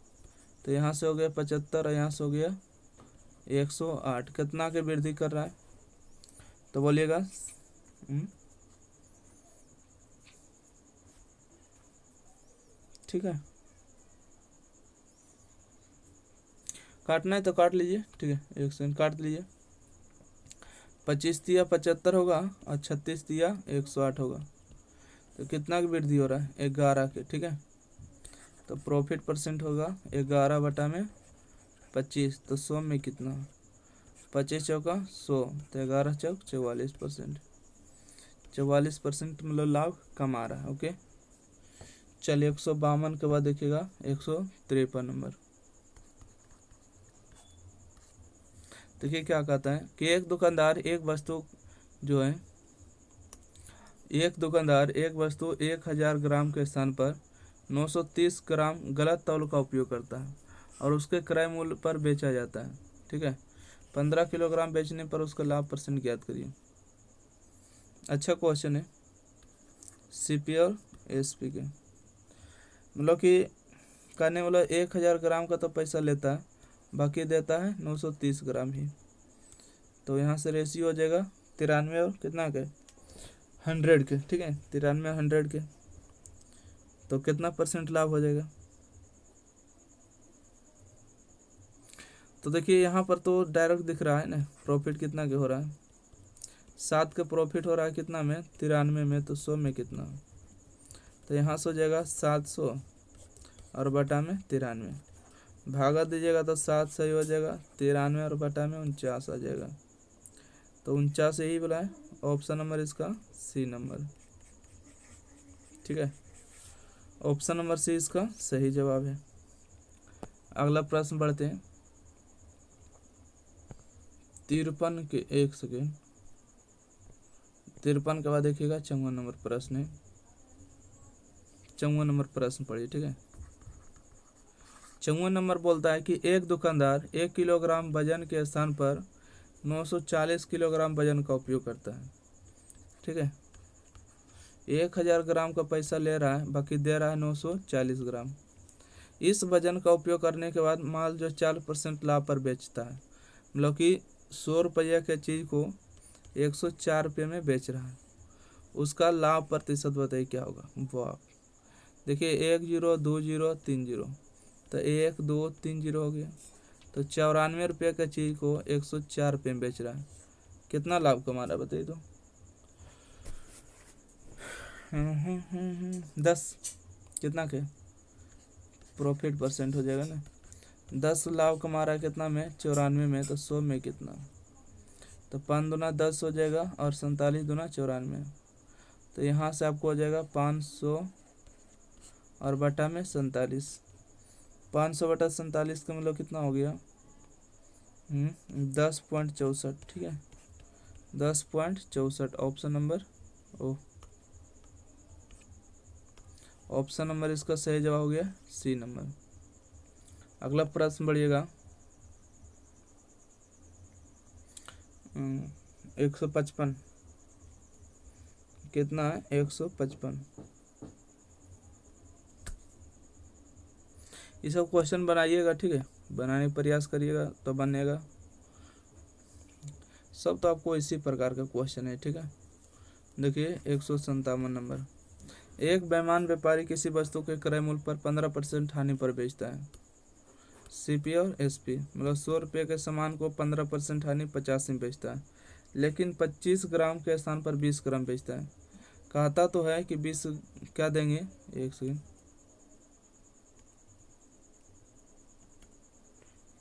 तो यहाँ से हो गया 75 और यहाँ से हो गया 108, कितना के वृद्धि कर रहा है, तो बोलिएगा ठीक है, काटना है तो काट लीजिए, ठीक है 1 सेकंड काट लीजिए, 25 दिया 75 होगा और 36 दिया 108 होगा, तो कितना की वृद्धि हो रहा है, 11 के, ठीक है, तो प्रॉफिट परसेंट होगा 11 बटा में 25, तो 100 में कितना, 25 चौका 100, तो 11 चौक 44%। 44% मतलब लाभ कमा रहा है। ओके, चलिए 152 के बाद देखिएगा 153 नंबर। देखिए क्या कहता है कि एक दुकानदार एक वस्तु 1000 ग्राम के स्थान पर 930 ग्राम गलत तौल का उपयोग करता है और उसके क्रय मूल्य पर बेचा जाता है। ठीक है, 15 किलोग्राम बेचने पर उसका लाभ परसेंट ज्ञात करिए। अच्छा क्वेश्चन है, सीपी और एसपी के मतलब कि कहने वाला 1000 ग्राम का तो पैसा लेता है, बाकी देता है 930 ग्राम ही। तो यहाँ से रेशियो हो जाएगा 93 और कितना के 100 के। ठीक है, 93 100 के, तो कितना परसेंट लाभ हो जाएगा। तो देखिए यहाँ पर तो डायरेक्ट दिख रहा है ना प्रॉफिट कितना के हो रहा है। 7 का प्रॉफिट हो रहा है कितना में 93 में, तो 100 में कितना, तो यहाँ से हो जाएगा 700 और बटा में 93, भागा दीजिएगा तो 7 सही हो जाएगा, 93 और बटा में 49 आ जाएगा। तो 49 यही बोला है, ऑप्शन नंबर इसका सी नंबर। ठीक है, ऑप्शन नंबर सी इसका सही जवाब है। अगला प्रश्न बढ़ते हैं। 53 के 1 सेकेंड, 53 के बाद देखिएगा 54 नंबर प्रश्न है। 54 नंबर प्रश्न पढ़िए। ठीक है, 54 नंबर बोलता है कि एक दुकानदार 1 किलोग्राम वजन के स्थान पर 940 किलोग्राम वजन का उपयोग करता है। ठीक है, 1000 ग्राम का पैसा ले रहा है, बाकी दे रहा है 940 ग्राम। इस वजन का उपयोग करने के बाद माल जो 4% लाभ पर बेचता है, मतलब कि 100 रुपये के चीज़ को 104 रुपये में बेच रहा है, उसका लाभ प्रतिशत बताइए क्या होगा। वाह, देखिए 1 0 2 0 3 0, तो 1 2 3 0 हो गया। तो 94 रुपये का चीज़ को 104 रुपये में बेच रहा है, कितना लाभ कमा रहा है बताइए तो। 10 कितना के प्रॉफिट परसेंट हो जाएगा ना, 10 लाभ कमा रहा है कितना में 94 में, तो 100 में कितना, तो 5 दूना 10 हो जाएगा और 47 दूना 94, तो यहाँ से आपको हो जाएगा 500 और बटा में 47, 500 बटा 47 का मतलब कितना हो गया 10.64। ठीक है, 10.64 ऑप्शन नंबर ओ, ऑप्शन नंबर इसका सही जवाब हो गया सी नंबर। अगला प्रश्न बढ़िएगा 155 कितना है 155। ये सब क्वेश्चन बनाइएगा। ठीक है, बनाने का प्रयास करिएगा तो बनेगा। सब तो आपको इसी प्रकार का क्वेश्चन है। ठीक है, देखिए 157 नंबर, एक बेईमान व्यापारी किसी वस्तु के क्रय मूल्य पर 15% हानि पर बेचता है। सीपी और एसपी मतलब 100 रुपये के सामान को 15% हानि 50 में बेचता है, लेकिन 25 ग्राम के स्थान पर 20 ग्राम बेचता है। कहता तो है कि 20 क्या देंगे, एक सेकेंड,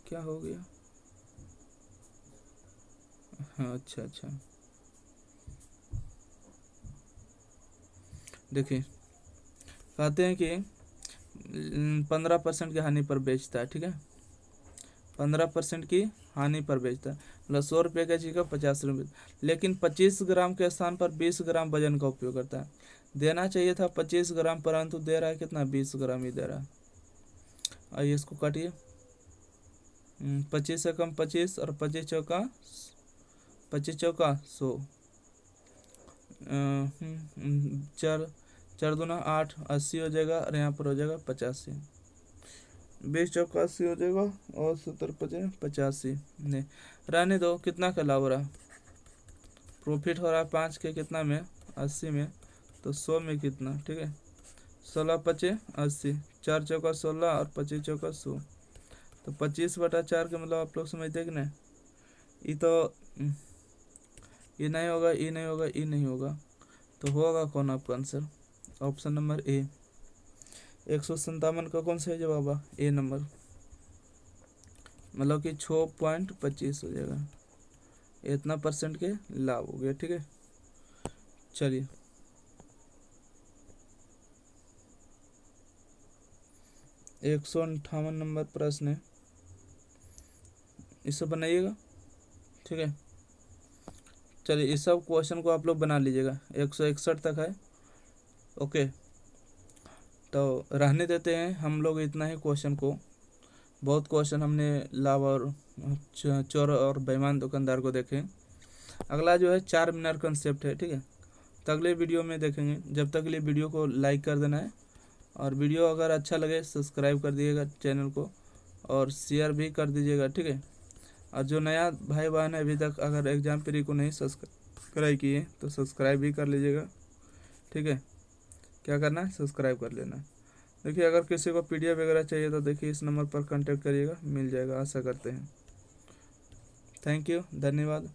क्या हो गया, हाँ अच्छा, देखिए कहते हैं कि 15% की हानि पर बेचता है। ठीक है, 15% की हानि पर बेचता है, मतलब 100 रुपये का चीज़ का 50 रुपये, लेकिन 25 ग्राम के स्थान पर 20 ग्राम वजन का उपयोग करता है। देना चाहिए था 25 ग्राम, परंतु दे रहा है कितना 20 ग्राम ही दे रहा है। आइए इसको काटिए, 25 से कम 25 और 25 चौका 100, चार 4 दूना 8, 80 हो जाएगा और यहाँ पर हो जाएगा 85, 20 चौका 80 हो जाएगा और 70 पचे 85, नहीं रहने दो। कितना का लाभ हो रहा है, प्रॉफिट हो रहा है 5 के कितना में 80 में, तो 100 में कितना। ठीक है, 16 पचे 80, 4 चौका 16 और 25 चौका 100, तो 25 बटा 4 के मतलब आप लोग समझते कि नहीं। ये तो ये नहीं होगा, ये नहीं होगा, ये नहीं होगा, तो होगा कौन आपका आंसर, ऑप्शन नंबर ए। 157 का कौन सा जवाब है, ए नंबर, मतलब कि 6.25 हो जाएगा, इतना परसेंट के लाभ हो गया। ठीक है, चलिए 158 नंबर प्रश्न है, इसे बनाइएगा। ठीक है, चलिए इस सब क्वेश्चन को आप लोग बना लीजिएगा, 161 तक है। ओके, तो रहने देते हैं हम लोग इतना ही क्वेश्चन को। बहुत क्वेश्चन हमने लाभ और चोर और बेईमान दुकानदार को देखे। अगला जो है 4 मिनट कंसेप्ट है। ठीक है, तो अगले वीडियो में देखेंगे। जब तक के लिए वीडियो को लाइक कर देना है, और वीडियो अगर अच्छा लगे सब्सक्राइब कर दीजिएगा चैनल को, और शेयर भी कर दीजिएगा। ठीक है, और जो नया भाई बहन है अभी तक अगर एग्जाम प्री को नहीं सब्सक्राइब किए तो सब्सक्राइब भी कर लीजिएगा। ठीक है, क्या करना है, सब्सक्राइब कर लेना है। देखिए अगर किसी को PDF वगैरह चाहिए तो देखिए इस नंबर पर कांटेक्ट करिएगा, मिल जाएगा, आशा करते हैं। थैंक यू, धन्यवाद।